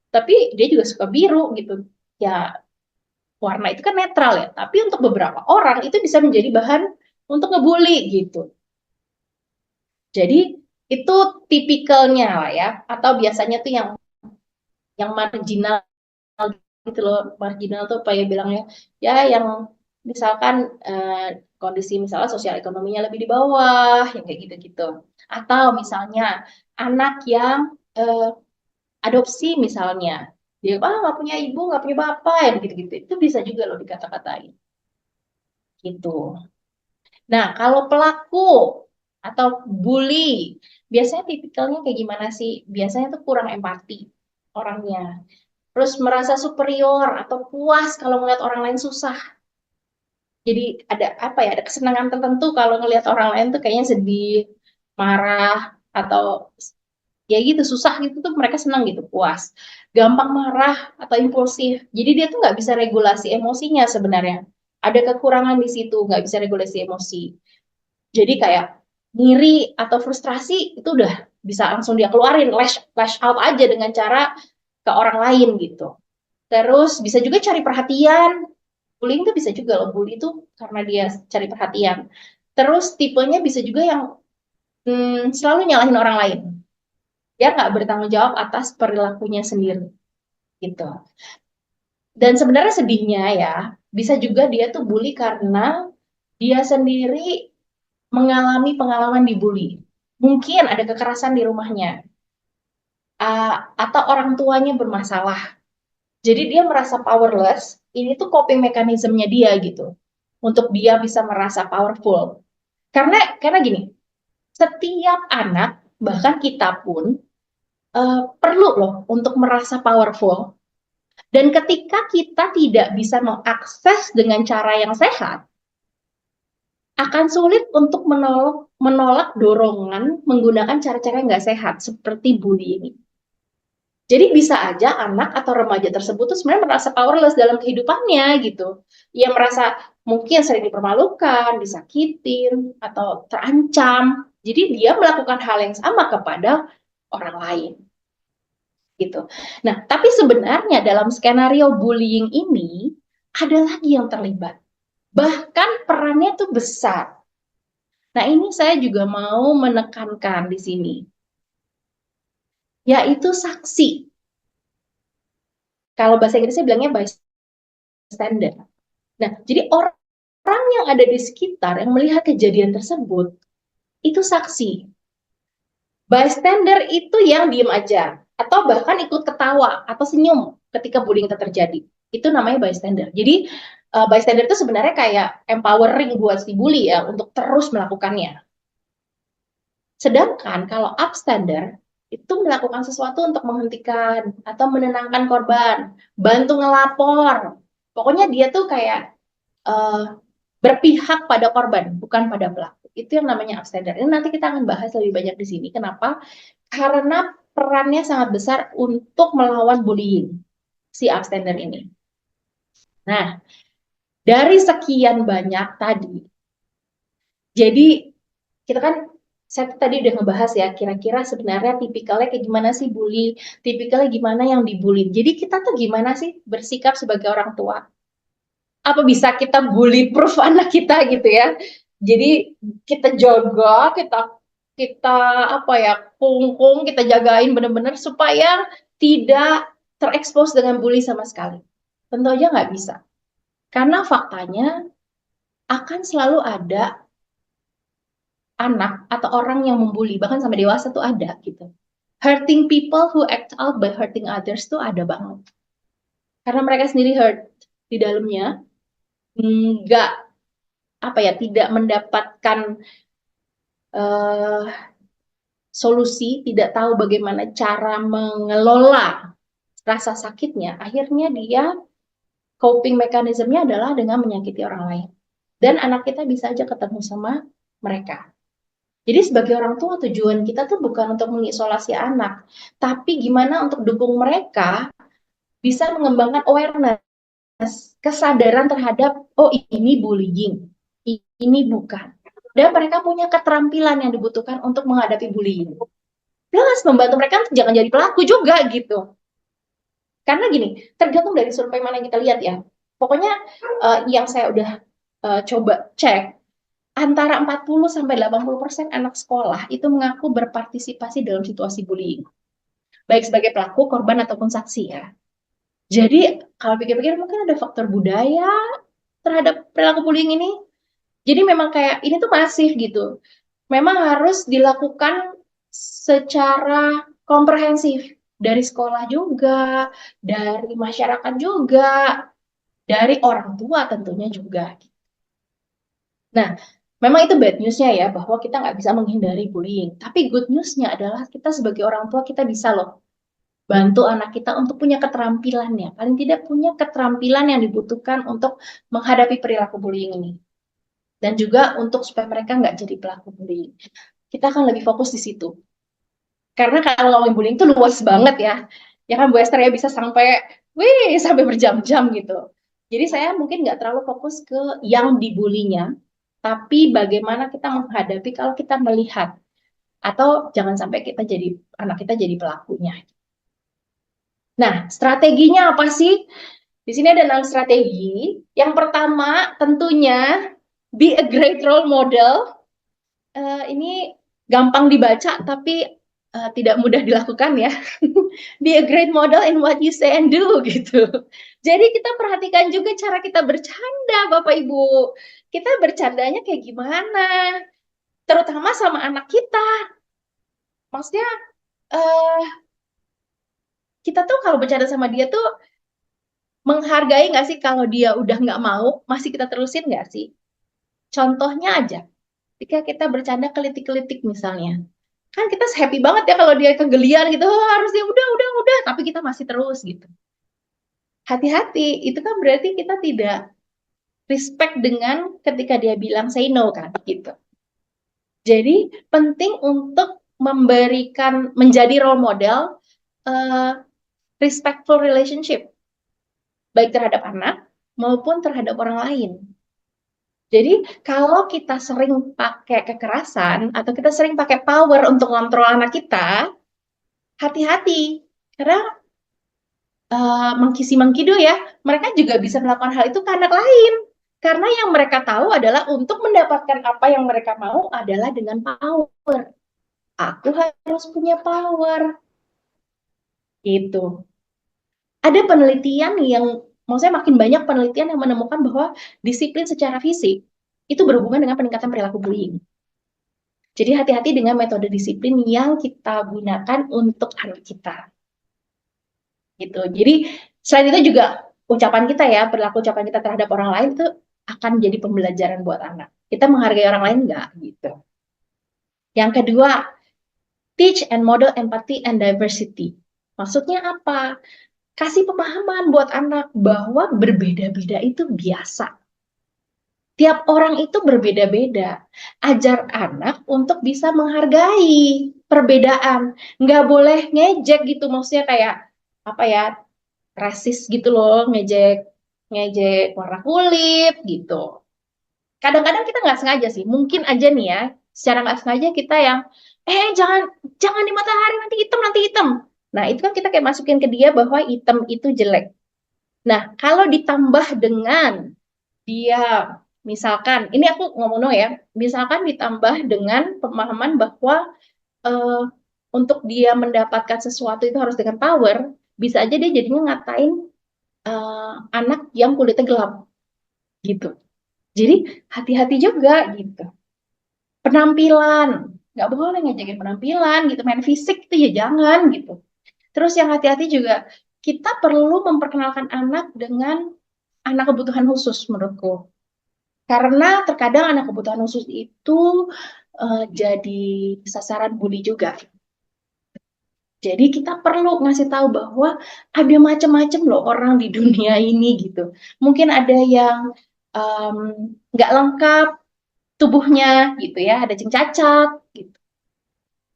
Tapi dia juga suka biru gitu. Ya warna itu kan netral ya, tapi untuk beberapa orang itu bisa menjadi bahan untuk ngebully gitu. Jadi itu tipikalnya lah ya, atau biasanya tuh yang marginal gitu loh. Marginal tuh apa ya bilangnya, ya yang misalkan kondisi misalnya sosial ekonominya lebih di bawah yang kayak gitu-gitu, atau misalnya anak yang adopsi misalnya, dia nggak punya ibu nggak punya bapak ya gitu-gitu, itu bisa juga loh dikata-katain gitu. Nah, kalau pelaku atau bully biasanya tipikalnya kayak gimana sih? Biasanya tuh kurang empati orangnya, terus merasa superior atau puas kalau ngeliat orang lain susah. Jadi ada apa ya, ada kesenangan tertentu kalau ngelihat orang lain tuh kayaknya sedih, marah, atau ya gitu susah gitu tuh mereka senang gitu, puas. Gampang marah atau impulsif. Jadi dia tuh nggak bisa regulasi emosinya sebenarnya. Ada kekurangan di situ, nggak bisa regulasi emosi. Jadi kayak ngiri atau frustrasi itu udah bisa langsung dia keluarin, lash out aja dengan cara ke orang lain gitu. Terus bisa juga cari perhatian. Bullying tuh bisa juga loh, bully itu karena dia cari perhatian. Terus tipenya bisa juga yang selalu nyalahin orang lain. Dia nggak bertanggung jawab atas perilakunya sendiri gitu. Dan sebenarnya sedihnya ya, bisa juga dia tuh bully karena dia sendiri mengalami pengalaman dibully. Mungkin ada kekerasan di rumahnya, atau orang tuanya bermasalah. Jadi dia merasa powerless. Ini tuh coping mekanismenya dia gitu, untuk dia bisa merasa powerful. Karena gini, setiap anak, bahkan kita pun perlu loh untuk merasa powerful. Dan ketika kita tidak bisa mengakses dengan cara yang sehat, akan sulit untuk menolak dorongan menggunakan cara-cara yang nggak sehat seperti bullying. Jadi bisa aja anak atau remaja tersebut tuh sebenarnya merasa powerless dalam kehidupannya gitu. Ia merasa mungkin sering dipermalukan, disakitin, atau terancam. Jadi dia melakukan hal yang sama kepada orang lain gitu. Nah, tapi sebenarnya dalam skenario bullying ini ada lagi yang terlibat. Bahkan perannya tuh besar. Nah, ini saya juga mau menekankan di sini, yaitu saksi. Kalau bahasa Inggrisnya bilangnya bystander. Nah, jadi orang yang ada di sekitar yang melihat kejadian tersebut, itu saksi. Bystander itu yang diem aja, atau bahkan ikut ketawa atau senyum ketika bullying itu terjadi. Itu namanya bystander. Jadi, bystander itu sebenarnya kayak empowering buat si bully ya, untuk terus melakukannya. Sedangkan kalau upstander, itu melakukan sesuatu untuk menghentikan atau menenangkan korban, bantu ngelapor. Pokoknya dia tuh kayak uh, berpihak pada korban, bukan pada pelaku. Itu yang namanya upstander. Ini nanti kita akan bahas lebih banyak di sini. Kenapa? Karena perannya sangat besar untuk melawan bullying, si upstander ini. Nah, dari sekian banyak tadi, jadi kita kan, saya tadi udah ngebahas ya, kira-kira sebenarnya tipikalnya kayak gimana sih bully, tipikalnya gimana yang dibully. Jadi kita tuh gimana sih bersikap sebagai orang tua? Apa bisa kita bully proof anak kita gitu ya? Jadi kita jaga, kita apa ya, kungkung, kita jagain bener-bener supaya tidak terekspos dengan bully sama sekali. Tentu aja nggak bisa. Karena faktanya akan selalu ada anak atau orang yang membuli, bahkan sampai dewasa tuh ada gitu. Hurting people who act out by hurting others tuh ada banget. Karena mereka sendiri hurt di dalamnya, nggak apa ya, tidak mendapatkan uh, solusi, tidak tahu bagaimana cara mengelola rasa sakitnya, akhirnya dia coping mekanismenya adalah dengan menyakiti orang lain. Dan anak kita bisa aja ketemu sama mereka. Jadi sebagai orang tua tujuan kita tuh bukan untuk mengisolasi anak, tapi gimana untuk dukung mereka bisa mengembangkan awareness, kesadaran terhadap, oh ini bullying, ini bukan. Dan mereka punya keterampilan yang dibutuhkan untuk menghadapi bullying. Plus membantu mereka jangan jadi pelaku juga gitu. Karena gini, tergantung dari survei mana yang kita lihat ya. Pokoknya yang saya udah coba cek, antara 40-80% anak sekolah itu mengaku berpartisipasi dalam situasi bullying. Baik sebagai pelaku, korban, ataupun saksi ya. Jadi kalau pikir-pikir mungkin ada faktor budaya terhadap perilaku bullying ini. Jadi memang kayak ini tuh masif gitu. Memang harus dilakukan secara komprehensif. Dari sekolah juga, dari masyarakat juga, dari orang tua tentunya juga. Nah, memang itu bad news-nya ya, bahwa kita nggak bisa menghindari bullying. Tapi good news-nya adalah kita sebagai orang tua, kita bisa loh bantu anak kita untuk punya keterampilannya. Paling tidak punya keterampilan yang dibutuhkan untuk menghadapi perilaku bullying ini. Dan juga untuk supaya mereka nggak jadi pelaku bullying. Kita akan lebih fokus di situ. Karena kalau ngomongin bullying itu luas banget ya. Ya kan Bu Esther ya, bisa sampai berjam-jam gitu. Jadi saya mungkin nggak terlalu fokus ke yang dibulinya, tapi bagaimana kita menghadapi kalau kita melihat, atau jangan sampai anak kita jadi pelakunya. Nah, strateginya apa sih? Di sini ada 6 strategi. Yang pertama tentunya be a great role model. Ini gampang dibaca tapi tidak mudah dilakukan ya. Be a great model in what you say and do gitu. Jadi kita perhatikan juga cara kita bercanda, Bapak Ibu. Kita bercandanya kayak gimana? Terutama sama anak kita. Maksudnya eh, kita tuh kalau bercanda sama dia tuh menghargai nggak sih kalau dia udah nggak mau, masih kita terusin nggak sih? Contohnya aja, ketika kita bercanda kelitik-kelitik misalnya. Kan kita happy banget ya kalau dia kegelian gitu, oh, harusnya udah, tapi kita masih terus gitu. Hati-hati, itu kan berarti kita tidak respect dengan ketika dia bilang say no kan gitu. Jadi penting untuk menjadi role model uh, respectful relationship baik terhadap anak maupun terhadap orang lain. Jadi kalau kita sering pakai kekerasan atau kita sering pakai power untuk kontrol anak kita, hati-hati karena mengkisi mengkido ya, mereka juga bisa melakukan hal itu ke anak lain. Karena yang mereka tahu adalah untuk mendapatkan apa yang mereka mau adalah dengan power. Aku harus punya power. Itu. Ada penelitian yang, maksudnya makin banyak penelitian yang menemukan bahwa disiplin secara fisik itu berhubungan dengan peningkatan perilaku bullying. Jadi hati-hati dengan metode disiplin yang kita gunakan untuk anak kita. Gitu. Jadi selain itu juga ucapan kita ya, perilaku ucapan kita terhadap orang lain itu akan jadi pembelajaran buat anak. Kita menghargai orang lain nggak gitu. Yang kedua, teach and model empathy and diversity. Maksudnya apa? Kasih pemahaman buat anak bahwa berbeda-beda itu biasa. Tiap orang itu berbeda-beda. Ajar anak untuk bisa menghargai perbedaan. Nggak boleh ngejek gitu, maksudnya kayak apa ya, rasis gitu loh, ngejek ngejek warna kulit gitu. Kadang-kadang kita nggak sengaja sih, mungkin aja nih ya, secara nggak sengaja kita yang, jangan jangan di matahari nanti hitam nanti hitam. Nah itu kan kita kayak masukin ke dia bahwa hitam itu jelek. Nah kalau ditambah dengan dia, misalkan, ini aku ngomong no ya, misalkan ditambah dengan pemahaman bahwa eh, untuk dia mendapatkan sesuatu itu harus dengan power, bisa aja dia jadinya ngatain anak yang kulitnya gelap gitu. Jadi hati-hati juga gitu. Penampilan, nggak boleh ngejakin penampilan gitu. Main fisik itu ya jangan gitu. Terus yang hati-hati juga, kita perlu memperkenalkan anak dengan anak kebutuhan khusus menurutku. Karena terkadang anak kebutuhan khusus itu jadi sasaran bully juga. Jadi kita perlu ngasih tahu bahwa ada macam-macam loh orang di dunia ini gitu. Mungkin ada yang nggak lengkap tubuhnya gitu ya, ada yang cacat gitu.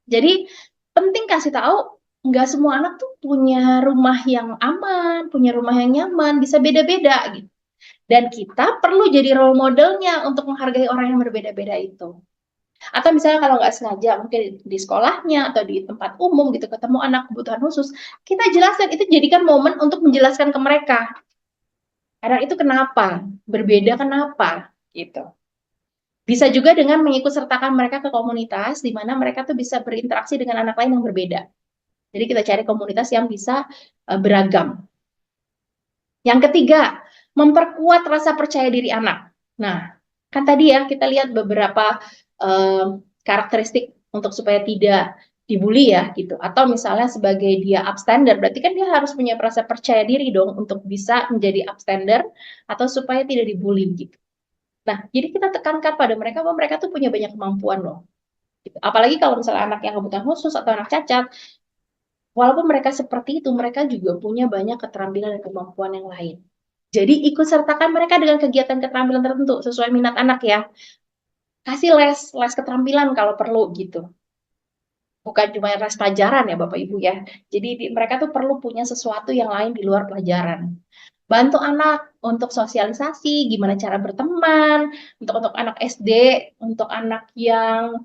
Jadi penting kasih tahu nggak semua anak tuh punya rumah yang aman, punya rumah yang nyaman, bisa beda-beda gitu. Dan kita perlu jadi role modelnya untuk menghargai orang yang berbeda-beda itu. Atau misalnya kalau nggak sengaja mungkin di sekolahnya atau di tempat umum gitu ketemu anak kebutuhan khusus, kita jelaskan itu, jadikan momen untuk menjelaskan ke mereka. Anak itu kenapa, berbeda kenapa gitu. Bisa juga dengan mengikut sertakan mereka ke komunitas di mana mereka tuh bisa berinteraksi dengan anak lain yang berbeda. Jadi kita cari komunitas yang bisa beragam. Yang ketiga, memperkuat rasa percaya diri anak. Nah, kan tadi ya kita lihat beberapa eh, karakteristik untuk supaya tidak dibully ya gitu. Atau misalnya sebagai dia upstander, berarti kan dia harus punya rasa percaya diri dong untuk bisa menjadi upstander atau supaya tidak dibully gitu. Nah, jadi kita tekankan pada mereka bahwa mereka tuh punya banyak kemampuan loh. Gitu. Apalagi kalau misalnya anak yang kebutuhan khusus atau anak cacat, walaupun mereka seperti itu, mereka juga punya banyak keterampilan dan kemampuan yang lain. Jadi ikut sertakan mereka dengan kegiatan keterampilan tertentu sesuai minat anak ya. Kasih les keterampilan kalau perlu gitu. Bukan cuma les pelajaran ya Bapak Ibu ya. Jadi mereka tuh perlu punya sesuatu yang lain di luar pelajaran. Bantu anak untuk sosialisasi, gimana cara berteman, untuk anak SD, untuk anak yang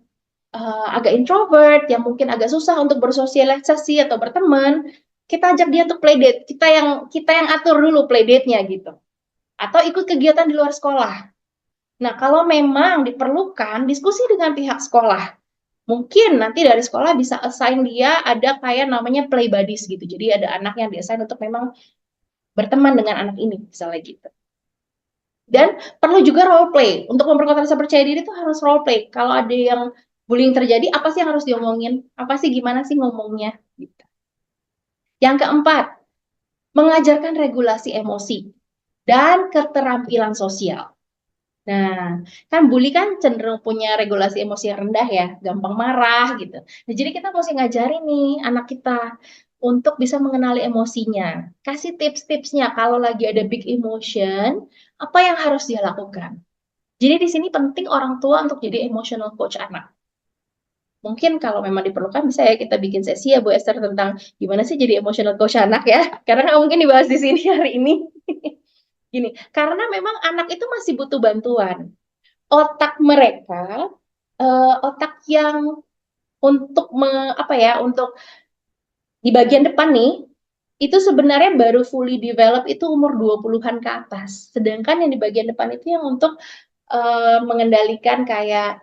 agak introvert, yang mungkin agak susah untuk bersosialisasi atau berteman, kita ajak dia untuk playdate. Kita yang atur dulu playdate-nya gitu. Atau ikut kegiatan di luar sekolah. Nah, kalau memang diperlukan, diskusi dengan pihak sekolah. Mungkin nanti dari sekolah bisa assign dia ada kayak namanya play buddies gitu. Jadi ada anak yang diassign untuk memang berteman dengan anak ini, misalnya gitu. Dan perlu juga role play. Untuk memperkuat rasa percaya diri itu harus role play. Kalau ada yang bullying terjadi, apa sih yang harus diomongin? Apa sih, gimana sih ngomongnya? Gitu. Yang keempat, mengajarkan regulasi emosi dan keterampilan sosial. Nah, kan bully kan cenderung punya regulasi emosi yang rendah ya, gampang marah gitu. Nah, jadi kita mesti ngajarin nih anak kita untuk bisa mengenali emosinya. Kasih tips-tipsnya kalau lagi ada big emotion, apa yang harus dia lakukan. Jadi di sini penting orang tua untuk jadi emotional coach anak. Mungkin kalau memang diperlukan bisa ya kita bikin sesi ya Bu Esther tentang gimana sih jadi emotional coach anak ya. Karena nggak mungkin dibahas di sini hari ini. Gini, karena memang anak itu masih butuh bantuan. Otak mereka, otak yang untuk apa ya, untuk di bagian depan nih, itu sebenarnya baru fully develop itu umur 20-an ke atas. Sedangkan yang di bagian depan itu yang untuk mengendalikan kayak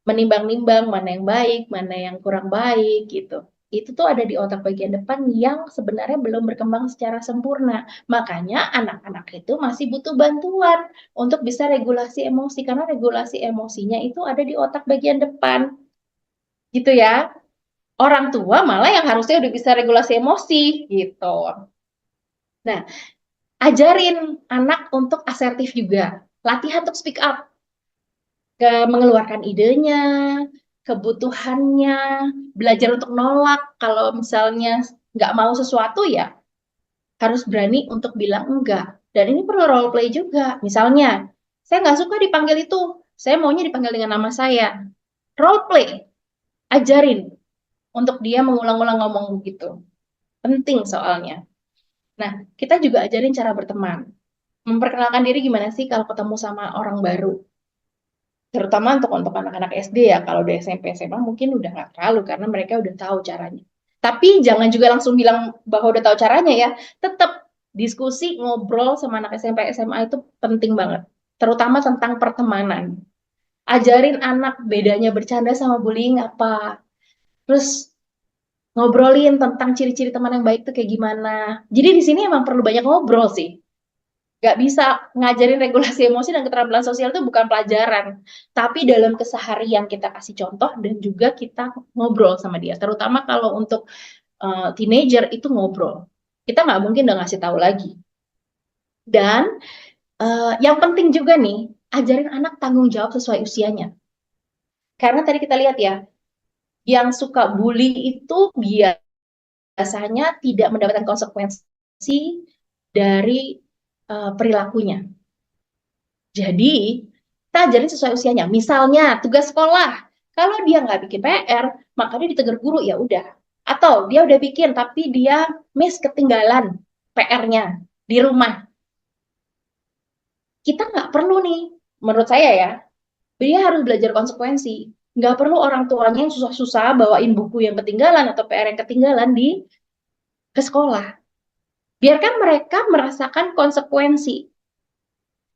menimbang-nimbang mana yang baik, mana yang kurang baik gitu. Itu tuh ada di otak bagian depan yang sebenarnya belum berkembang secara sempurna. Makanya anak-anak itu masih butuh bantuan untuk bisa regulasi emosi karena regulasi emosinya itu ada di otak bagian depan. Gitu ya. Orang tua malah yang harusnya udah bisa regulasi emosi gitu. Nah, ajarin anak untuk asertif juga. Latihan untuk speak up, ke mengeluarkan idenya, kebutuhannya, belajar untuk nolak. Kalau misalnya nggak mau sesuatu ya harus berani untuk bilang enggak. Dan ini perlu role play juga. Misalnya, saya nggak suka dipanggil itu, saya maunya dipanggil dengan nama saya. Role play, ajarin untuk dia mengulang-ulang ngomong begitu. Penting soalnya. Nah, kita juga ajarin cara berteman. Memperkenalkan diri gimana sih kalau ketemu sama orang baru. Terutama untuk anak-anak SD ya, kalau udah SMP SMA mungkin udah nggak terlalu karena mereka udah tahu caranya. Tapi jangan juga langsung bilang bahwa udah tahu caranya ya. Tetap diskusi, ngobrol sama anak SMP SMA itu penting banget. Terutama tentang pertemanan. Ajarin anak bedanya bercanda sama bullying apa. Terus ngobrolin tentang ciri-ciri teman yang baik tuh kayak gimana. Jadi di sini emang perlu banyak ngobrol sih. Nggak bisa ngajarin regulasi emosi dan keterampilan sosial itu bukan pelajaran, tapi dalam keseharian kita kasih contoh dan juga kita ngobrol sama dia. Terutama kalau untuk teenager itu ngobrol. Kita nggak mungkin udah ngasih tahu lagi. Dan yang penting juga nih, ajarin anak tanggung jawab sesuai usianya. Karena tadi kita lihat ya, yang suka bully itu biasanya tidak mendapatkan konsekuensi dari perilakunya. Jadi, kita ajarin sesuai usianya. Misalnya, tugas sekolah. Kalau dia nggak bikin PR, maka dia ditegur guru, ya udah. Atau dia udah bikin, tapi dia miss ketinggalan PR-nya di rumah. Kita nggak perlu nih, menurut saya ya, dia harus belajar konsekuensi. Nggak perlu orang tuanya yang susah-susah bawain buku yang ketinggalan atau PR yang ketinggalan ke sekolah. Biarkan mereka merasakan konsekuensi.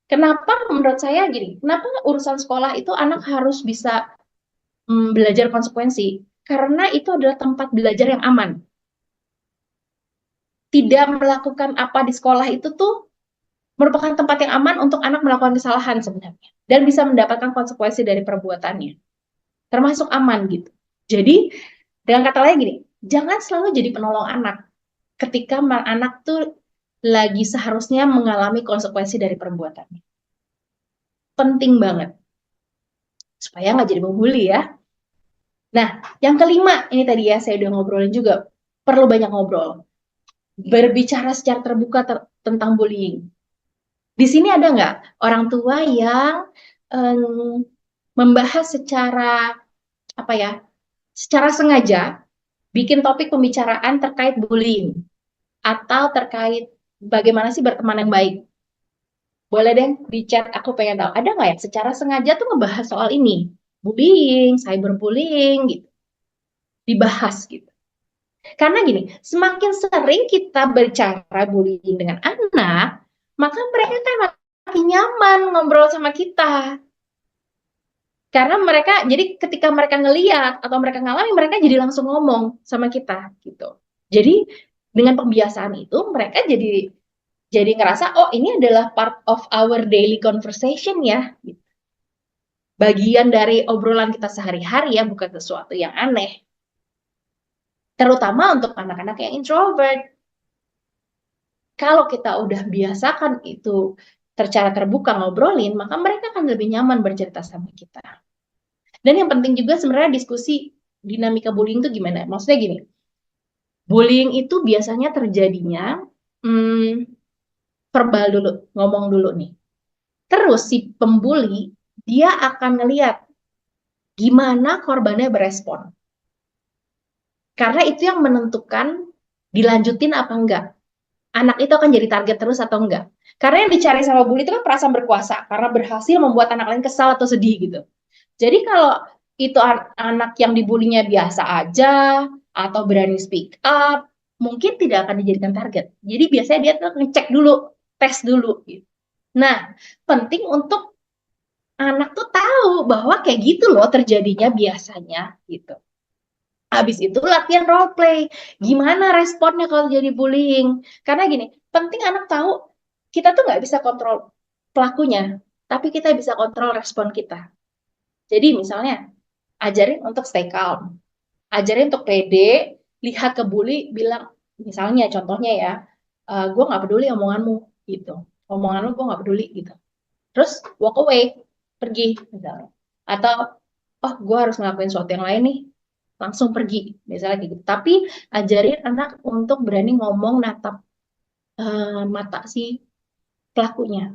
Kenapa menurut saya gini, kenapa urusan sekolah itu anak harus bisa belajar konsekuensi? Karena itu adalah tempat belajar yang aman. Tidak melakukan apa di sekolah itu tuh merupakan tempat yang aman untuk anak melakukan kesalahan sebenarnya. Dan bisa mendapatkan konsekuensi dari perbuatannya. Termasuk aman gitu. Jadi, dengan kata lain gini, jangan selalu jadi penolong anak. Ketika anak tuh lagi seharusnya mengalami konsekuensi dari perbuatannya. Penting banget. Supaya nggak jadi membuli ya. Nah, yang kelima, ini tadi ya saya udah ngobrolin juga, perlu banyak ngobrol. Berbicara secara terbuka tentang bullying. Di sini ada nggak orang tua yang membahas secara apa ya, secara sengaja bikin topik pembicaraan terkait bullying atau terkait bagaimana sih berteman yang baik? Boleh deh di chat, aku pengen tahu. Ada nggak ya secara sengaja tuh ngebahas soal ini? Bullying, cyberbullying, gitu. Dibahas gitu. Karena gini, semakin sering kita berbicara bullying dengan anak, maka mereka kan makin nyaman ngobrol sama kita. Karena mereka, jadi ketika mereka ngeliat atau mereka ngalami, mereka jadi langsung ngomong sama kita gitu. Jadi dengan pembiasaan itu mereka jadi ngerasa, oh ini adalah part of our daily conversation ya, gitu. Bagian dari obrolan kita sehari-hari ya, bukan sesuatu yang aneh. Terutama untuk anak-anak yang introvert. Kalau kita udah biasakan itu secara terbuka ngobrolin, maka mereka akan lebih nyaman bercerita sama kita. Dan yang penting juga sebenarnya diskusi dinamika bullying itu gimana? Maksudnya gini, bullying itu biasanya terjadinya verbal dulu, ngomong dulu nih. Terus si pembuli, dia akan ngeliat gimana korbannya berespon. Karena itu yang menentukan dilanjutin apa enggak. Anak itu akan jadi target terus atau enggak. Karena yang dicari sama bully itu kan perasaan berkuasa, karena berhasil membuat anak lain kesal atau sedih gitu. Jadi kalau itu anak yang dibulinya biasa aja, atau berani speak up, mungkin tidak akan dijadikan target. Jadi biasanya dia tuh ngecek dulu, tes dulu. Gitu. Nah, penting untuk anak tuh tahu bahwa kayak gitu loh terjadinya biasanya gitu. Habis itu latihan role play. Gimana responnya kalau jadi bullying? Karena gini, penting anak tahu kita tuh nggak bisa kontrol pelakunya, tapi kita bisa kontrol respon kita. Jadi misalnya, ajarin untuk stay calm. Ajarin untuk pede, lihat ke bully, bilang, misalnya contohnya ya, gue nggak peduli omonganmu, gitu. Omongan lu gue nggak peduli, gitu. Terus walk away, pergi, misalnya. Atau, oh gue harus ngelakuin sesuatu yang lain nih, langsung pergi, misalnya gitu. Tapi ajarin anak untuk berani ngomong natap mata si pelakunya.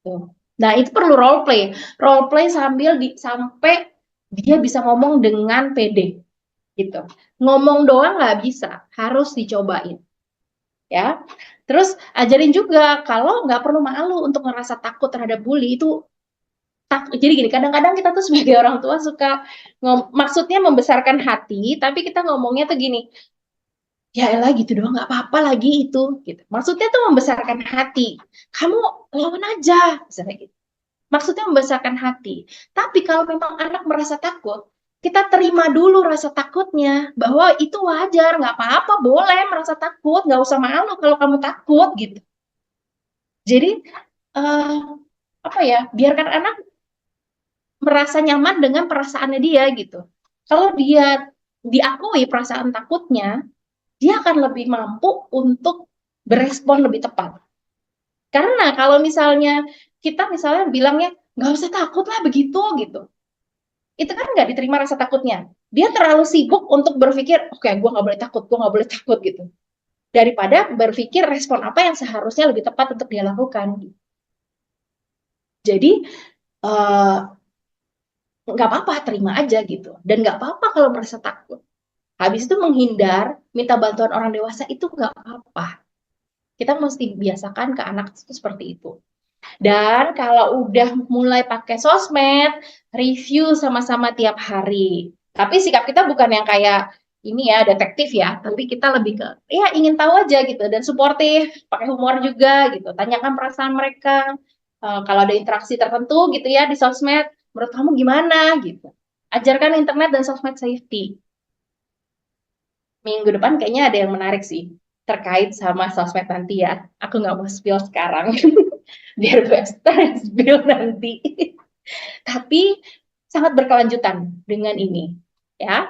Tuh. Nah, itu perlu role play. Role play sampai dia bisa ngomong dengan pede gitu. Ngomong doang nggak bisa, harus dicobain ya. Terus ajarin juga kalau nggak perlu malu untuk ngerasa takut terhadap bully itu. Jadi gini, kadang-kadang kita tuh sebagai orang tua suka maksudnya membesarkan hati, tapi kita ngomongnya tuh gini, ya elah gitu doang nggak apa-apa lagi itu gitu. Maksudnya tuh membesarkan hati. Kamu lawan aja, misalnya gitu. Maksudnya membesarkan hati. Tapi kalau memang anak merasa takut, kita terima dulu rasa takutnya bahwa itu wajar, nggak apa-apa, boleh merasa takut, nggak usah malu kalau kamu takut gitu. Jadi eh, apa ya, biarkan anak merasa nyaman dengan perasaannya dia gitu. Kalau dia diakui perasaan takutnya, dia akan lebih mampu untuk berespon lebih tepat. Karena kalau misalnya kita misalnya bilangnya nggak usah takut lah begitu gitu, itu kan nggak diterima rasa takutnya. Dia terlalu sibuk untuk berpikir, oke, okay, gue nggak boleh takut, gue nggak boleh takut gitu. Daripada berpikir respon apa yang seharusnya lebih tepat untuk dia lakukan. Jadi nggak apa-apa, terima aja gitu. Dan nggak apa-apa kalau merasa takut. Habis itu menghindar, minta bantuan orang dewasa itu nggak apa-apa. Kita mesti biasakan ke anak itu seperti itu. Dan kalau udah mulai pakai sosmed, review sama-sama tiap hari. Tapi sikap kita bukan yang kayak ini ya, detektif ya, tapi kita lebih ke ya ingin tahu aja gitu dan suportif, pakai humor juga gitu. Tanyakan perasaan mereka. Kalau ada interaksi tertentu gitu ya di sosmed, menurut kamu gimana gitu. Ajarkan internet dan sosmed safety. Minggu depan kayaknya ada yang menarik sih terkait sama sosmed nanti ya. Aku nggak mau spill sekarang. Biar Webster spill nanti. Tapi sangat berkelanjutan dengan ini. Ya.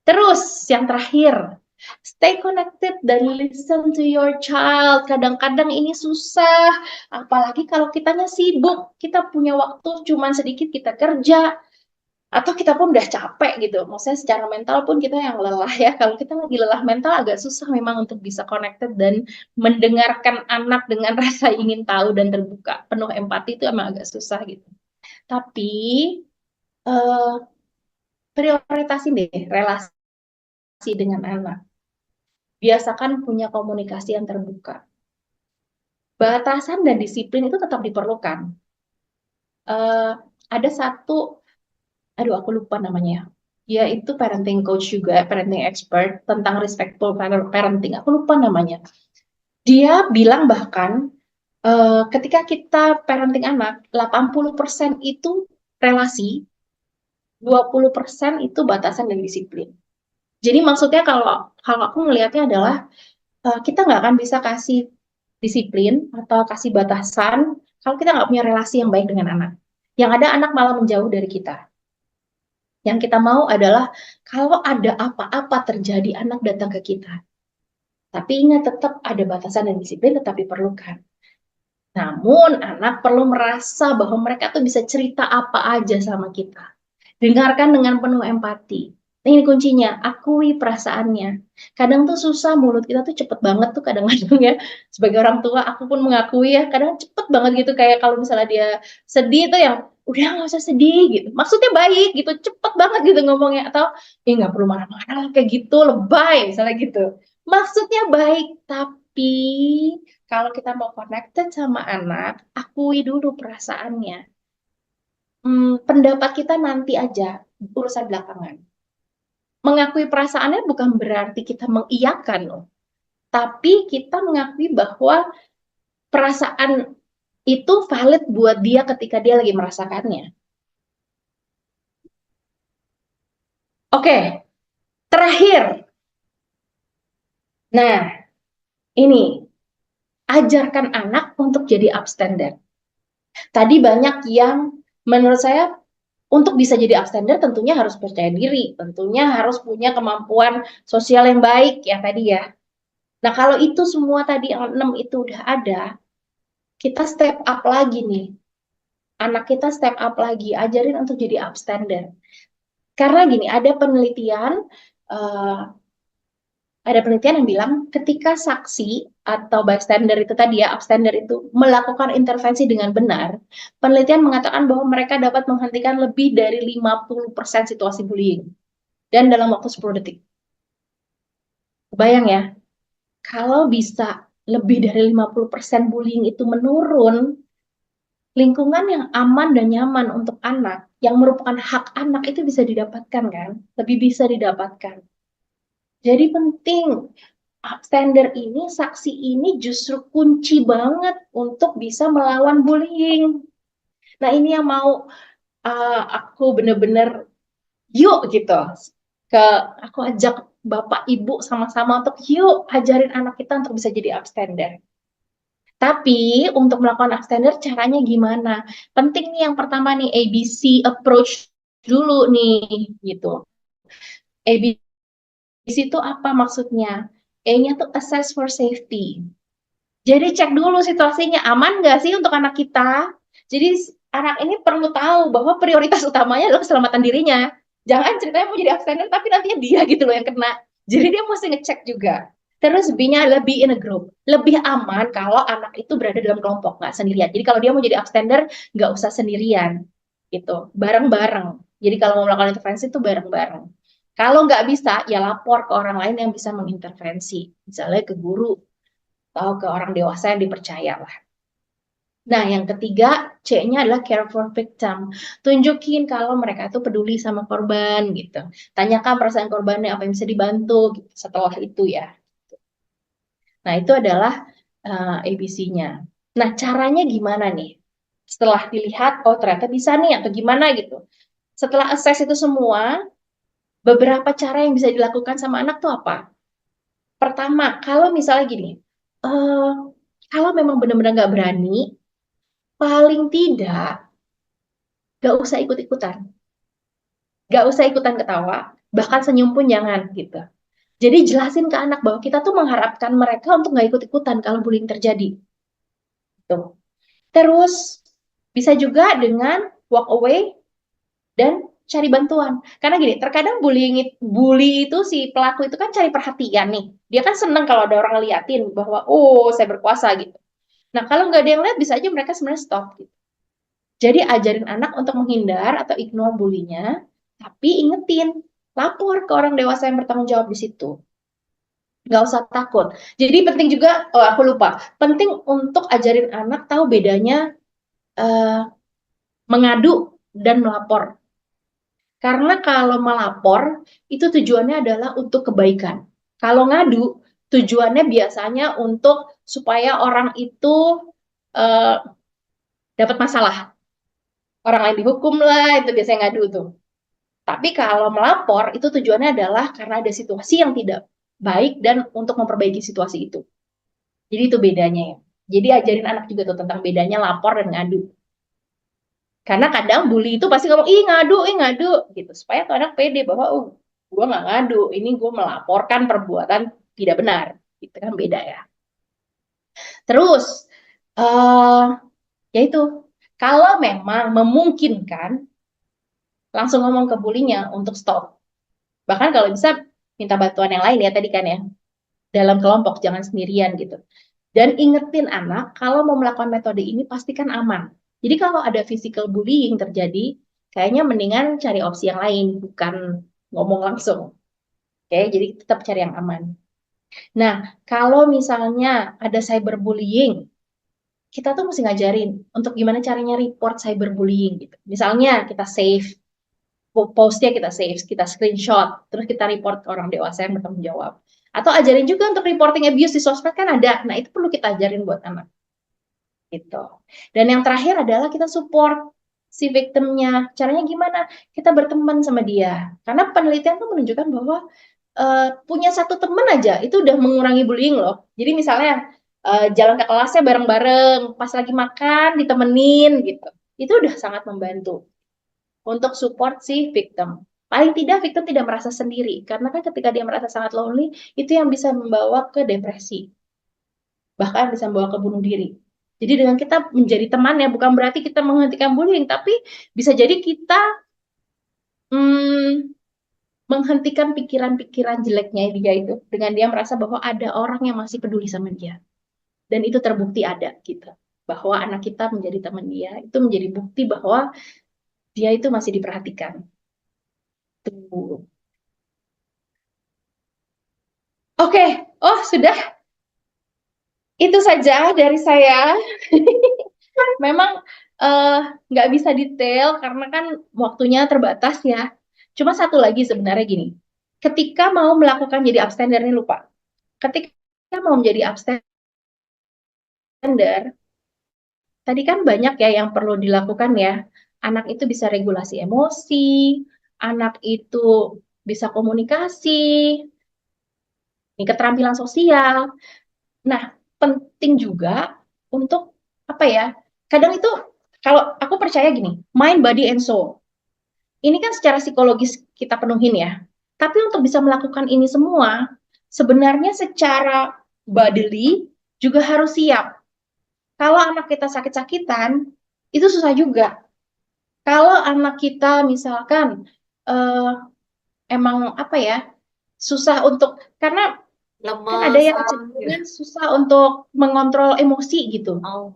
Terus yang terakhir, stay connected dan listen to your child. Kadang-kadang ini susah, apalagi kalau kitanya sibuk, kita punya waktu cuma sedikit, kita kerja, atau kita pun udah capek gitu. Maksudnya secara mental pun kita yang lelah ya. Kalau kita lagi lelah mental agak susah memang untuk bisa connected dan mendengarkan anak dengan rasa ingin tahu dan terbuka. Penuh empati itu emang agak susah gitu. Tapi eh, prioritasin deh relasi dengan anak. Biasakan punya komunikasi yang terbuka. Batasan dan disiplin itu tetap diperlukan. Ada satu, aduh aku lupa namanya. Dia itu parenting coach juga, parenting expert tentang respectful parenting. Aku lupa namanya. Dia bilang bahkan Ketika kita parenting anak, 80% itu relasi, 20% itu batasan dan disiplin. Jadi maksudnya kalau aku melihatnya adalah kita nggak akan bisa kasih disiplin atau kasih batasan kalau kita nggak punya relasi yang baik dengan anak. Yang ada anak malah menjauh dari kita. Yang kita mau adalah kalau ada apa-apa terjadi, anak datang ke kita. Tapi ingat tetap ada batasan dan disiplin tetap diperlukan. Namun anak perlu merasa bahwa mereka tuh bisa cerita apa aja sama kita. Dengarkan dengan penuh empati. Nah, ini kuncinya, akui perasaannya. Kadang tuh susah, mulut kita tuh cepet banget tuh kadang-kadang ya. Sebagai orang tua, aku pun mengakui ya, kadang cepet banget gitu. Kayak kalau misalnya dia sedih tuh yang, udah nggak usah sedih gitu. Maksudnya baik gitu, cepet banget gitu ngomongnya. Atau, ya nggak perlu marah-marah lah kayak gitu, lebay misalnya gitu. Maksudnya baik, tapi kalau kita mau connected sama anak, akui dulu perasaannya. Pendapat kita nanti aja, urusan belakangan. Mengakui perasaannya bukan berarti kita mengiyakan loh, tapi kita mengakui bahwa perasaan itu valid buat dia ketika dia lagi merasakannya. Oke, terakhir. Nah, ini ajarkan anak untuk jadi upstander. Tadi banyak yang menurut saya untuk bisa jadi upstander tentunya harus percaya diri, tentunya harus punya kemampuan sosial yang baik ya tadi ya. Nah, kalau itu semua tadi yang 6 itu udah ada, kita step up lagi nih. Anak kita step up lagi, ajarin untuk jadi upstander. Karena gini, uh, ada penelitian yang bilang ketika saksi atau bystander itu tadi ya, upstander itu melakukan intervensi dengan benar, penelitian mengatakan bahwa mereka dapat menghentikan lebih dari 50% situasi bullying dan dalam waktu 10 detik. Bayang ya, kalau bisa lebih dari 50% bullying itu menurun, lingkungan yang aman dan nyaman untuk anak, yang merupakan hak anak itu bisa didapatkan kan? Lebih bisa didapatkan. Jadi penting, upstander ini, saksi ini justru kunci banget untuk bisa melawan bullying. Nah ini yang mau aku bener-bener yuk gitu. Ke aku ajak bapak ibu sama-sama untuk yuk ajarin anak kita untuk bisa jadi upstander. Tapi untuk melakukan extender caranya gimana? Penting nih yang pertama nih ABC approach dulu nih gitu. ABC itu apa maksudnya? E-nya tuh assess for safety. Jadi cek dulu situasinya aman nggak sih untuk anak kita. Jadi anak ini perlu tahu bahwa prioritas utamanya adalah keselamatan dirinya. Jangan ceritanya mau jadi abstainer tapi nantinya dia gitu loh yang kena. Jadi dia mesti ngecek juga. Terus B-nya adalah be in a group. Lebih aman kalau anak itu berada dalam kelompok, nggak sendirian. Jadi kalau dia mau jadi abstainer, nggak usah sendirian. Gitu, bareng-bareng. Jadi kalau mau melakukan intervensi itu bareng-bareng. Kalau nggak bisa, ya lapor ke orang lain yang bisa mengintervensi. Misalnya ke guru atau ke orang dewasa yang dipercaya lah. Nah, yang ketiga, C-nya adalah care for victim. Tunjukin kalau mereka itu peduli sama korban gitu. Tanyakan perasaan korbannya apa yang bisa dibantu gitu, setelah itu ya. Nah, itu adalah ABC-nya. Nah, caranya gimana nih? Setelah dilihat, oh ternyata bisa nih atau gimana gitu. Setelah assess itu semua, beberapa cara yang bisa dilakukan sama anak tuh apa? Pertama, kalau misalnya gini, eh kalau memang benar-benar nggak berani, paling tidak gak usah ikut-ikutan. Gak usah ikutan ketawa, bahkan senyum pun jangan gitu. Jadi jelasin ke anak bahwa kita tuh mengharapkan mereka untuk gak ikut-ikutan kalau bullying terjadi. Gitu. Terus bisa juga dengan walk away dan cari bantuan. Karena gini, terkadang bully itu si pelaku itu kan cari perhatian nih. Dia kan seneng kalau ada orang ngeliatin bahwa oh saya berkuasa gitu. Nah kalau nggak ada yang lihat bisa aja mereka sebenarnya stop gitu. Jadi ajarin anak untuk menghindar atau ignore bulinya, tapi ingetin, lapor ke orang dewasa yang bertanggung jawab di situ. Nggak usah takut. Jadi penting juga, oh aku lupa, penting untuk ajarin anak tahu bedanya eh, mengadu dan melapor. Karena kalau melapor, itu tujuannya adalah untuk kebaikan. Kalau ngadu, tujuannya biasanya untuk supaya orang itu eh, dapat masalah. Orang lain dihukum lah, itu biasanya ngadu tuh. Tapi kalau melapor, itu tujuannya adalah karena ada situasi yang tidak baik dan untuk memperbaiki situasi itu. Jadi itu bedanya ya. Jadi ajarin anak juga tuh tentang bedanya lapor dan ngadu. Karena kadang bully itu pasti ngomong, ih ngadu, gitu. Supaya tuh anak pede bahwa, gue nggak ngadu, ini gue melaporkan perbuatan tidak benar. Itu kan beda ya. Terus, eh ya itu, kalau memang memungkinkan, langsung ngomong ke bulinya untuk stop. Bahkan kalau bisa minta bantuan yang lain ya tadi kan ya, dalam kelompok, jangan sendirian gitu. Dan ingetin anak, kalau mau melakukan metode ini pastikan aman. Jadi kalau ada physical bullying terjadi, kayaknya mendingan cari opsi yang lain, bukan ngomong langsung. Oke, jadi tetap cari yang aman. Nah, kalau misalnya ada cyberbullying, kita tuh mesti ngajarin untuk gimana caranya report cyberbullying gitu. Misalnya kita save postnya, kita save, kita screenshot, terus kita report ke orang dewasa yang bertanggung jawab. Atau ajarin juga untuk reporting abuse di sosmed kan ada. Nah, itu perlu kita ajarin buat anak. Gitu. Dan yang terakhir adalah kita support si victimnya. Caranya gimana? Kita berteman sama dia. Karena penelitian tuh menunjukkan bahwa punya satu teman aja itu udah mengurangi bullying loh. Jadi misalnya jalan ke kelasnya bareng-bareng, pas lagi makan ditemenin gitu. Itu udah sangat membantu untuk support si victim. Paling tidak victim tidak merasa sendiri. Karena kan ketika dia merasa sangat lonely, itu yang bisa membawa ke depresi. Bahkan bisa membawa ke bunuh diri. Jadi dengan kita menjadi temannya, bukan berarti kita menghentikan bullying, tapi bisa jadi kita hmm, menghentikan pikiran-pikiran jeleknya dia itu. Dengan dia merasa bahwa ada orang yang masih peduli sama dia. Dan itu terbukti ada gitu. Bahwa anak kita menjadi teman dia, itu menjadi bukti bahwa dia itu masih diperhatikan. Tuh. Oke, oh sudah, itu saja dari saya. Memang eh, nggak bisa detail karena kan waktunya terbatas ya. Cuma satu lagi sebenarnya gini, ketika mau melakukan jadi abstainder ini lupa. Ketika mau menjadi abstainder, tadi kan banyak ya yang perlu dilakukan ya. Anak itu bisa regulasi emosi, anak itu bisa komunikasi, ini keterampilan sosial. Nah, penting juga untuk apa ya? Kadang itu kalau aku percaya gini, mind, body, and soul. Ini kan secara psikologis kita penuhin ya. Tapi untuk bisa melakukan ini semua, sebenarnya secara bodily juga harus siap. Kalau anak kita sakit-sakitan, itu susah juga. Kalau anak kita misalkan eh, emang apa ya, susah untuk, karena kan ada Lemes, yang kecenderungan susah untuk mengontrol emosi gitu. oh,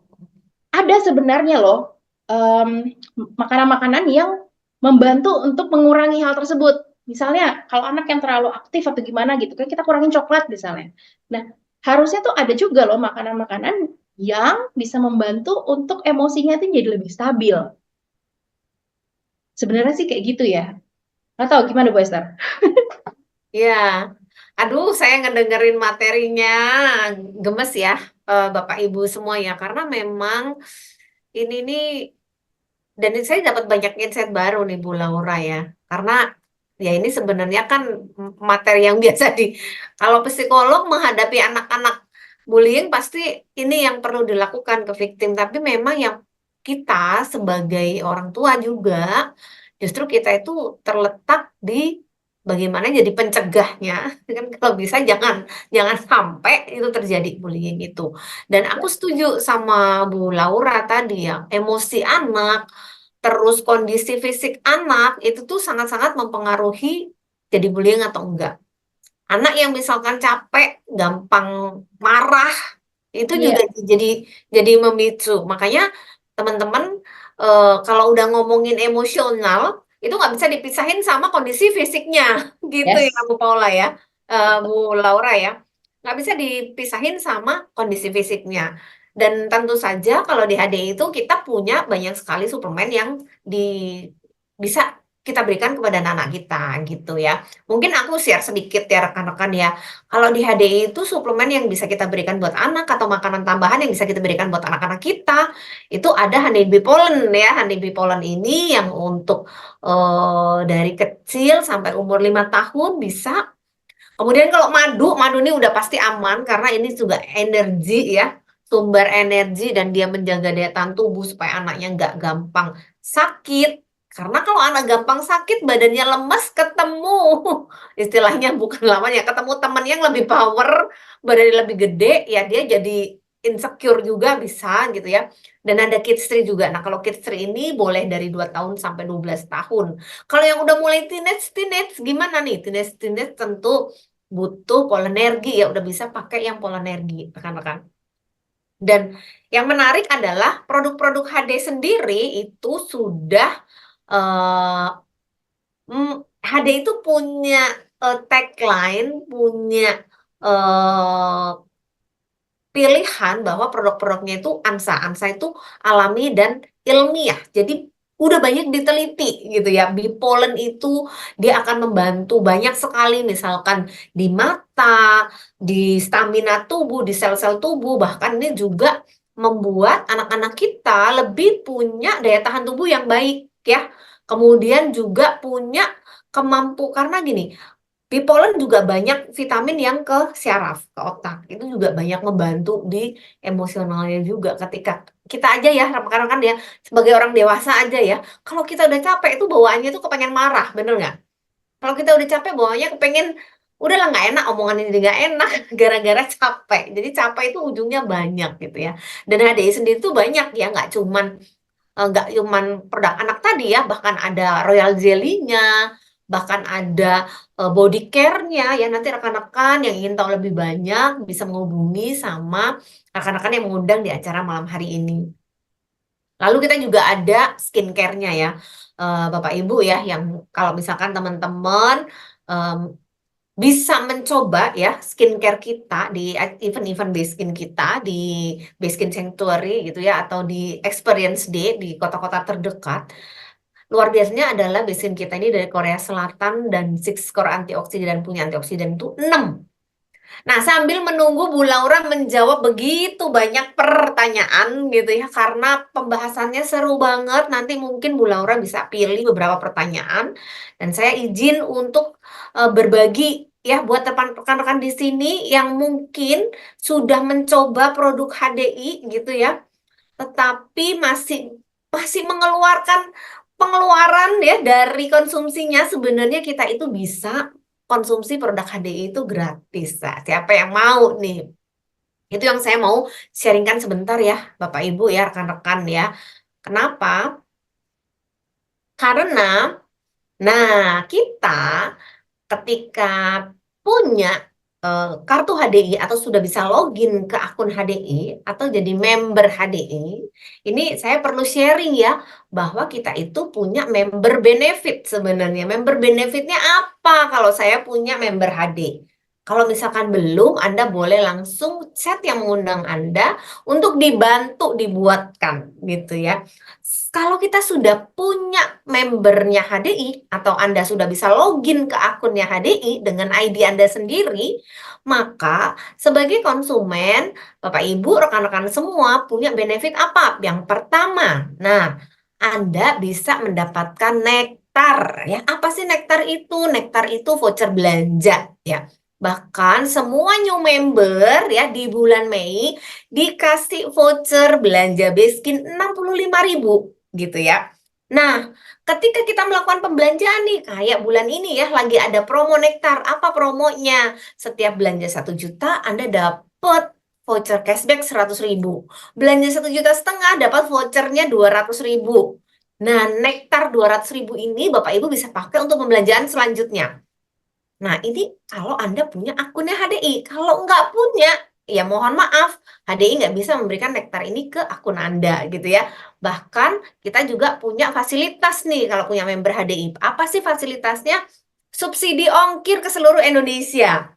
Ada sebenarnya loh em, makanan-makanan yang membantu untuk mengurangi hal tersebut. Misalnya kalau anak yang terlalu aktif atau gimana gitu kan kita kurangin coklat misalnya. Nah, harusnya tuh ada juga loh makanan-makanan yang bisa membantu untuk emosinya itu jadi lebih stabil. Sebenarnya sih kayak gitu ya. Nggak tahu gimana Bu Esther? ya. Aduh, saya ngedengerin materinya gemes ya, Bapak Ibu semua ya, karena memang ini nih, dan saya dapat banyak insight baru nih Bu Laura ya, karena ya ini sebenarnya kan materi yang biasa kalau psikolog menghadapi anak-anak bullying pasti ini yang perlu dilakukan ke victim, tapi memang yang kita sebagai orang tua juga, justru kita itu terletak di bagaimana jadi pencegahnya, kan kalau bisa jangan jangan sampai itu terjadi bullying itu. Dan aku Ya, setuju sama Bu Laura tadi ya, emosi anak, terus kondisi fisik anak itu tuh sangat-sangat mempengaruhi jadi bullying atau enggak. Anak yang misalkan capek, gampang marah, itu juga iya, jadi memicu. Makanya teman-teman, kalau udah ngomongin emosional itu nggak bisa dipisahin sama kondisi fisiknya, gitu ya yes. Bu Paula ya. Bu Betul. Laura ya, nggak bisa dipisahin sama kondisi fisiknya. Dan tentu saja kalau di HDI itu kita punya banyak sekali suplemen yang di bisa kita berikan kepada anak-anak kita gitu ya. Mungkin aku share sedikit ya rekan-rekan ya. Kalau di HDI itu suplemen yang bisa kita berikan buat anak atau makanan tambahan yang bisa kita berikan buat anak-anak kita itu ada honeybee pollen ya. Honeybee pollen ini yang untuk dari kecil sampai umur 5 tahun bisa. Kemudian kalau madu ini udah pasti aman karena ini juga energi ya, sumber energi dan dia menjaga daya tahan tubuh supaya anaknya nggak gampang sakit. Karena kalau anak gampang sakit, badannya lemes, ketemu istilahnya bukan lawan ya, ketemu teman yang lebih power, badannya lebih gede, ya dia jadi insecure juga bisa gitu ya. Dan ada kids tree juga. Nah, kalau kids tree ini boleh dari 2 tahun sampai 12 tahun. Kalau yang udah mulai teenage gimana nih? Teenage tentu butuh polenergi ya, udah bisa pakai yang polenergi rekan-rekan. Dan yang menarik adalah produk-produk HD sendiri itu sudah HD itu punya tagline, punya eh, pilihan bahwa produk-produknya itu ANSA. ANSA itu alami dan ilmiah. Jadi udah banyak diteliti gitu ya. Bipolen itu dia akan membantu banyak sekali misalkan di mata, di stamina tubuh, di sel-sel tubuh, bahkan ini juga membuat anak-anak kita lebih punya daya tahan tubuh yang baik ya. Kemudian juga punya karena gini, Bipolen juga banyak vitamin yang ke syaraf, ke otak. Itu juga banyak membantu di emosionalnya juga. Ketika kita aja ya, rekan-rekan ya, sebagai orang dewasa aja ya, kalau kita udah capek itu bawaannya tuh kepengen marah, bener nggak? Kalau kita udah capek bawaannya kepengen, udahlah nggak enak, omongan ini nggak enak, gara-gara capek. Jadi capek itu ujungnya banyak gitu ya. Dan HDI sendiri tuh banyak ya, nggak cuman produk anak tadi ya, bahkan ada Royal Jelly-nya, bahkan ada body care-nya ya. Nanti rekan-rekan yang ingin tahu lebih banyak bisa menghubungi sama rekan-rekan yang mengundang di acara malam hari ini. Lalu kita juga ada skincare-nya ya, Bapak Ibu ya, yang kalau misalkan teman-teman em, bisa mencoba ya skincare kita di event-event base skin kita di Base Skin Sanctuary gitu ya, atau di Experience Day di kota-kota terdekat. Luar biasanya adalah base skin kita ini dari Korea Selatan dan six core antioksidan, punya antioksidan itu 6. Nah, sambil menunggu Bu Laura menjawab begitu banyak pertanyaan gitu ya, karena pembahasannya seru banget. Nanti mungkin Bu Laura bisa pilih beberapa pertanyaan, dan saya izin untuk berbagi ya buat rekan-rekan di sini yang mungkin sudah mencoba produk HDI gitu ya, tetapi masih masih mengeluarkan pengeluaran ya dari konsumsinya. Sebenarnya kita itu bisa konsumsi produk HDI itu gratis. Nah, siapa yang mau nih? Itu yang saya mau sharingkan sebentar ya, Bapak Ibu ya, rekan-rekan ya. Kenapa? Karena, nah kita ketika punya kartu HDI atau sudah bisa login ke akun HDI atau jadi member HDI, ini saya perlu sharing ya bahwa kita itu punya member benefit sebenarnya. Member benefitnya apa kalau saya punya member HD? Kalau misalkan belum, Anda boleh langsung chat yang mengundang Anda untuk dibantu dibuatkan gitu ya. Kalau kita sudah punya membernya HDI atau Anda sudah bisa login ke akunnya HDI dengan ID Anda sendiri, maka sebagai konsumen, Bapak Ibu, rekan-rekan semua punya benefit apa? Yang pertama, nah, Anda bisa mendapatkan nektar ya. Apa sih nektar itu? Nektar itu voucher belanja ya. Bahkan semua new member ya di bulan Mei dikasih voucher belanja Beskin 65.000 gitu ya. Nah, ketika kita melakukan pembelanjaan nih, kayak bulan ini ya, lagi ada promo Nektar. Apa promonya? Setiap belanja 1 juta, Anda dapat voucher cashback 100.000. Belanja 1,5 juta, dapat vouchernya 200.000. Nah, Nektar 200.000 ini Bapak Ibu bisa pakai untuk pembelanjaan selanjutnya. Nah, ini kalau Anda punya akunnya HDI. Kalau nggak punya, ya mohon maaf, HDI nggak bisa memberikan nektar ini ke akun Anda gitu ya. Bahkan kita juga punya fasilitas nih kalau punya member HDI. Apa sih fasilitasnya? Subsidi ongkir ke seluruh Indonesia.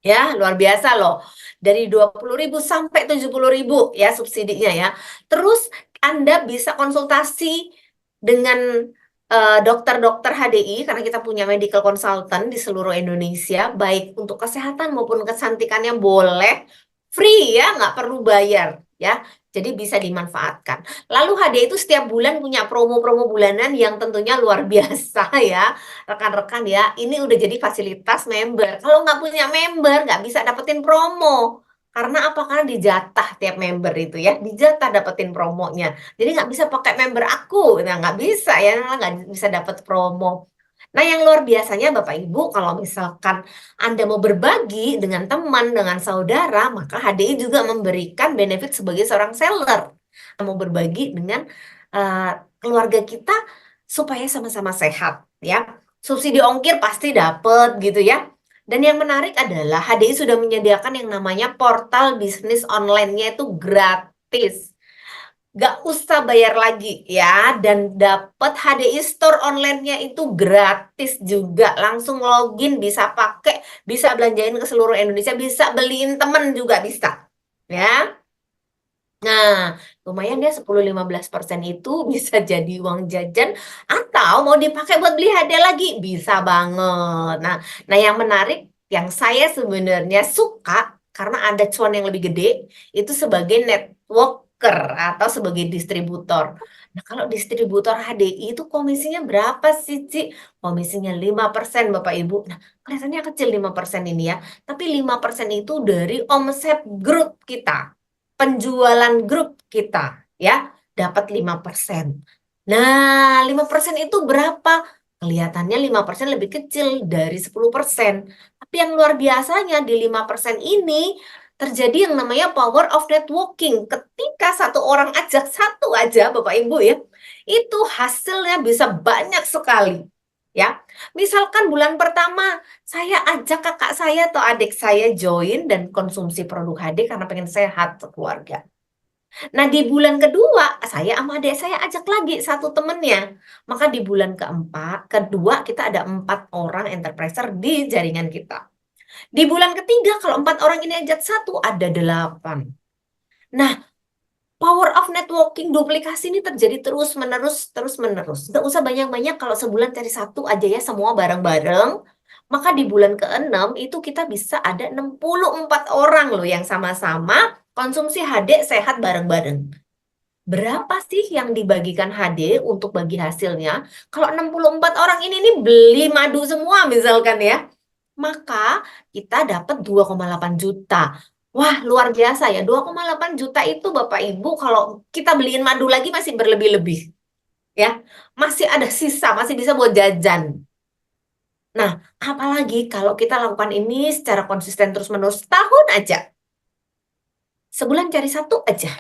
Ya, luar biasa loh. Dari 20.000 sampai 70.000 ya subsidinya ya. Terus Anda bisa konsultasi dengan dokter-dokter HDI, karena kita punya medical consultant di seluruh Indonesia, baik untuk kesehatan maupun kecantikannya boleh free ya, nggak perlu bayar ya. Jadi bisa dimanfaatkan. Lalu HDI itu setiap bulan punya promo-promo bulanan yang tentunya luar biasa ya, rekan-rekan ya. Ini udah jadi fasilitas member. Kalau nggak punya member, nggak bisa dapetin promo. Karena apa? Karena dijatah tiap member itu ya, dijatah dapetin promonya. Jadi nggak bisa pakai member aku, nah nggak bisa ya, nggak bisa dapat promo. Nah yang luar biasanya Bapak Ibu, kalau misalkan Anda mau berbagi dengan teman, dengan saudara, maka HDI juga memberikan benefit sebagai seorang seller. Mau berbagi dengan eh, keluarga kita supaya sama-sama sehat ya. Subsidi ongkir pasti dapat gitu ya. Dan yang menarik adalah HDI sudah menyediakan yang namanya portal bisnis online-nya itu gratis. Gak usah bayar lagi ya. Dan dapat HDI Store online-nya itu gratis juga. Langsung login, bisa pakai, bisa belanjain ke seluruh Indonesia, bisa beliin temen juga bisa. Ya. Nah, lumayan ya 10-15% itu bisa jadi uang jajan atau mau dipakai buat beli hadiah lagi, bisa banget. Nah, yang menarik yang saya sebenarnya suka karena ada cuan yang lebih gede itu sebagai networker atau sebagai distributor. Nah, kalau distributor HDI itu komisinya berapa sih, Ci? Komisinya 5% Bapak Ibu. Nah, kelihatannya kecil 5% ini ya, tapi 5% itu dari omset grup kita, penjualan grup kita ya, dapat 5%. Nah, 5% itu berapa? Kelihatannya 5% lebih kecil dari 10%. Tapi yang luar biasanya di 5% ini terjadi yang namanya power of networking. Ketika satu orang ajak satu aja Bapak Ibu ya, itu hasilnya bisa banyak sekali. Ya, misalkan bulan pertama saya ajak kakak saya atau adik saya join dan konsumsi produk HD karena pengen sehat keluarga. Nah, di bulan kedua, saya sama adik saya ajak lagi satu temennya. Maka di bulan kedua kita ada 4 orang enterpriser di jaringan kita. Di bulan ketiga, kalau 4 orang ini ajak satu, ada 8. Nah, power of networking duplikasi ini terjadi terus-menerus, terus-menerus. Nggak usah banyak-banyak, kalau sebulan cari satu aja ya, semua bareng-bareng. Maka di bulan ke-6 itu kita bisa ada 64 orang loh yang sama-sama konsumsi HD sehat bareng-bareng. Berapa sih yang dibagikan HD untuk bagi hasilnya? Kalau 64 orang ini nih beli madu semua misalkan ya, maka kita dapat 2,8 juta. Wah, luar biasa ya. 2,8 juta itu Bapak Ibu kalau kita beliin madu lagi masih berlebih-lebih ya. Masih ada sisa, masih bisa buat jajan. Nah, apalagi kalau kita lakukan ini secara konsisten terus-menerus tahun aja. Sebulan cari satu aja.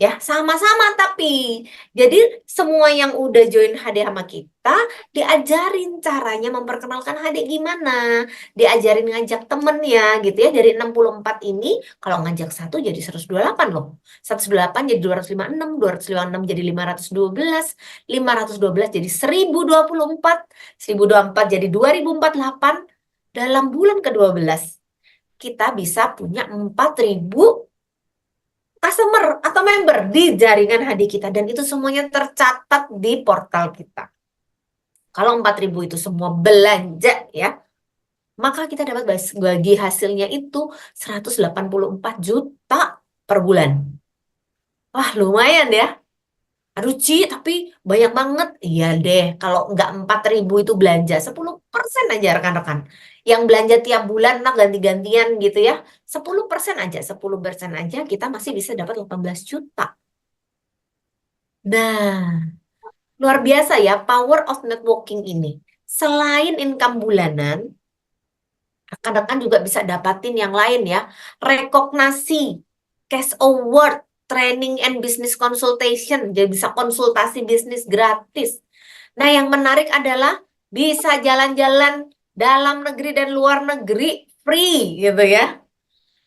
Ya, sama-sama tapi. Jadi semua yang udah join HD sama kita diajarin caranya memperkenalkan HD gimana. Diajarin ngajak temennya gitu ya. Dari 64 ini kalau ngajak satu jadi 128 loh. 128 jadi 256, 256 jadi 512, 512 jadi 1024, 1024 jadi 2048. Dalam bulan ke-12 kita bisa punya 4.000 customer atau member di jaringan HD kita dan itu semuanya tercatat di portal kita. Kalau 4.000 itu semua belanja ya, maka kita dapat bagi hasilnya itu 184 juta per bulan. Wah, lumayan ya. Aduh, Ci, tapi banyak banget. Iya deh, kalau nggak 4.000 itu belanja 10% aja rekan-rekan. Yang belanja tiap bulan, nah ganti-gantian gitu ya. 10% aja, 10% aja kita masih bisa dapat 18 juta. Nah, luar biasa ya power of networking ini. Selain income bulanan, rekan-rekan juga bisa dapatin yang lain ya. Rekognasi, cash award, training and business consultation. Jadi bisa konsultasi bisnis gratis. Nah, yang menarik adalah bisa jalan-jalan dalam negeri dan luar negeri free gitu ya.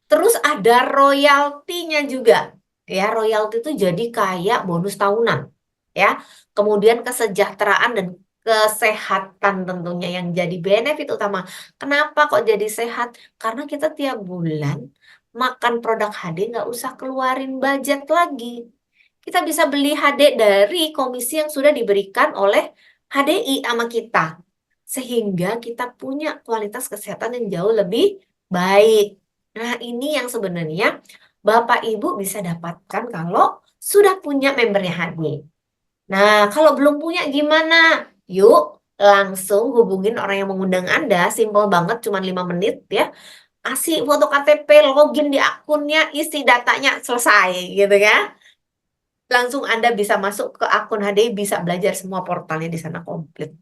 Terus ada royaltinya juga. Ya, royalti itu jadi kayak bonus tahunan. Ya. Kemudian kesejahteraan dan kesehatan tentunya yang jadi benefit utama. Kenapa kok jadi sehat? Karena kita tiap bulan makan produk HD nggak usah keluarin budget lagi. Kita bisa beli HD dari komisi yang sudah diberikan oleh HDI sama kita. Sehingga kita punya kualitas kesehatan yang jauh lebih baik. Nah, ini yang sebenarnya Bapak Ibu bisa dapatkan kalau sudah punya membernya HDI. Nah, kalau belum punya gimana? Yuk, langsung hubungin orang yang mengundang Anda. Simple banget, cuma 5 menit ya. Kasih foto KTP, login di akunnya, isi datanya, selesai gitu ya. Langsung Anda bisa masuk ke akun HDI, bisa belajar semua portalnya di sana komplit.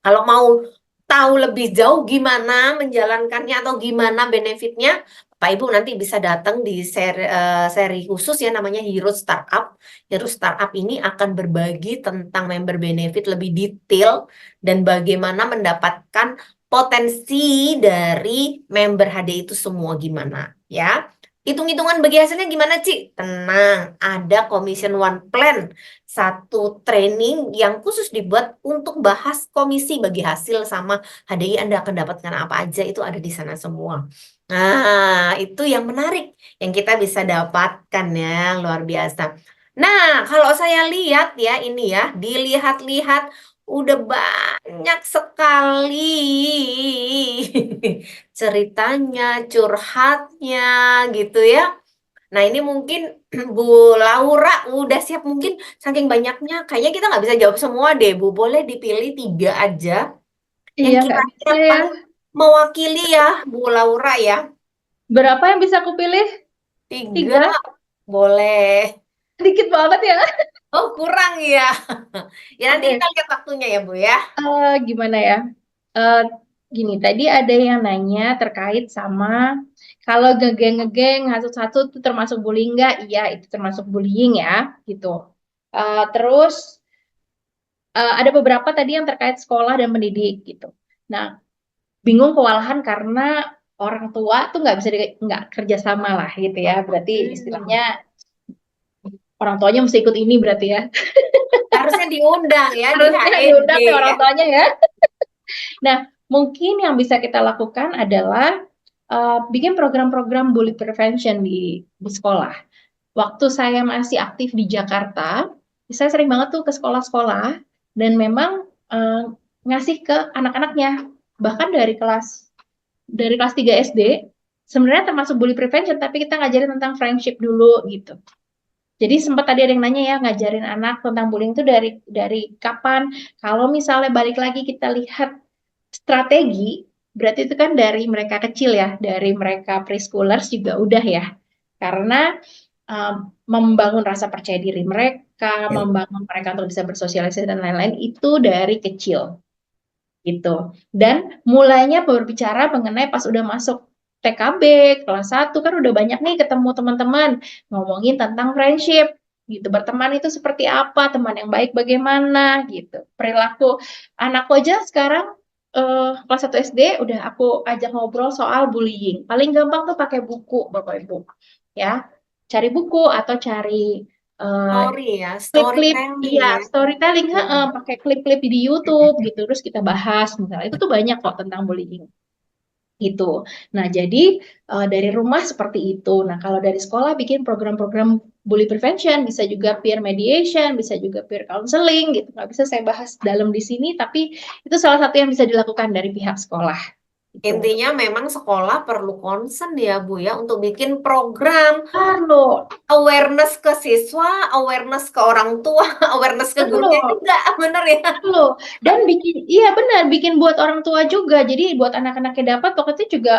Kalau mau tahu lebih jauh gimana menjalankannya atau gimana benefitnya, Pak Ibu nanti bisa datang di seri khusus ya namanya Hero Startup. Hero Startup ini akan berbagi tentang member benefit lebih detail dan bagaimana mendapatkan potensi dari member HD itu semua gimana ya. Hitung-hitungan bagi hasilnya gimana, Ci? Tenang, ada Commission One Plan, satu training yang khusus dibuat untuk bahas komisi bagi hasil sama HDI Anda akan dapatkan apa aja itu ada di sana semua. Nah, itu yang menarik yang kita bisa dapatkan ya, luar biasa. Nah, kalau saya lihat ya ini ya, dilihat-lihat udah banyak sekali ceritanya, curhatnya gitu ya. Nah, ini mungkin Bu Laura udah siap mungkin saking banyaknya. Kayaknya kita nggak bisa jawab semua deh, Bu. Boleh dipilih 3 aja yang Iya, nggak kira-kira bisa ya. paling mewakili ya, Bu Laura ya. Berapa yang bisa aku pilih? 3 Tiga? boleh. Dikit banget ya. Oh, kurang ya. Ya nanti Oke, kita lihat waktunya ya, Bu ya. gimana ya? Eh, Gini, tadi ada yang nanya terkait sama kalau ngegeng-ngegeng, hasut-hasut itu termasuk bullying nggak? Iya, itu termasuk bullying ya, gitu. Terus ada beberapa tadi yang terkait sekolah dan pendidik gitu. Nah, bingung kewalahan karena orang tua tuh nggak kerja sama lah gitu ya. Berarti istilahnya Hmm, orang tuanya mesti ikut ini berarti ya. harusnya diundang ya di Harusnya HED diundang nih orang ya. tuanya ya. Nah, mungkin yang bisa kita lakukan adalah bikin program-program bully prevention di sekolah. Waktu saya masih aktif di Jakarta, saya sering banget tuh ke sekolah-sekolah dan memang ngasih ke anak-anaknya. Bahkan dari kelas 3 SD, sebenarnya termasuk bully prevention, tapi kita ngajarin tentang friendship dulu gitu. Jadi sempat tadi ada yang nanya ya, ngajarin anak tentang bullying itu dari kapan? Kalau misalnya balik lagi kita lihat strategi, berarti itu kan dari mereka kecil ya, dari mereka preschoolers juga udah ya. Karena um, membangun rasa percaya diri mereka, membangun mereka untuk bisa bersosialisasi dan lain-lain itu dari kecil gitu. Dan mulainya berbicara mengenai pas udah masuk TKB, kelas 1 kan udah banyak nih ketemu teman-teman ngomongin tentang friendship gitu. Berteman itu seperti apa, teman yang baik bagaimana gitu. Perilaku anakku aja sekarang kelas 1 SD udah aku ajak ngobrol soal bullying. Paling gampang tuh pakai buku, Bapak Ibu. Ya. Cari buku atau cari eh, Story ya, klip-klip, storytelling iya, ya. storytelling, Hmm. pakai klip-klip di YouTube gitu, terus kita bahas misalnya itu tuh banyak kok tentang bullying gitu. Nah, jadi dari rumah seperti itu. Nah, kalau dari sekolah bikin program-program bully prevention, bisa juga peer mediation, bisa juga peer counseling gitu. Nggak bisa saya bahas dalam di sini, tapi itu salah satu yang bisa dilakukan dari pihak sekolah gitu. Intinya memang sekolah perlu concern ya Bu ya untuk bikin program Halo, awareness ke siswa, awareness ke orang tua, awareness ke gurunya halo. juga, bener ya? Loh, dan bikin, iya benar, bikin buat orang tua juga. Jadi buat anak-anaknya dapat, pokoknya juga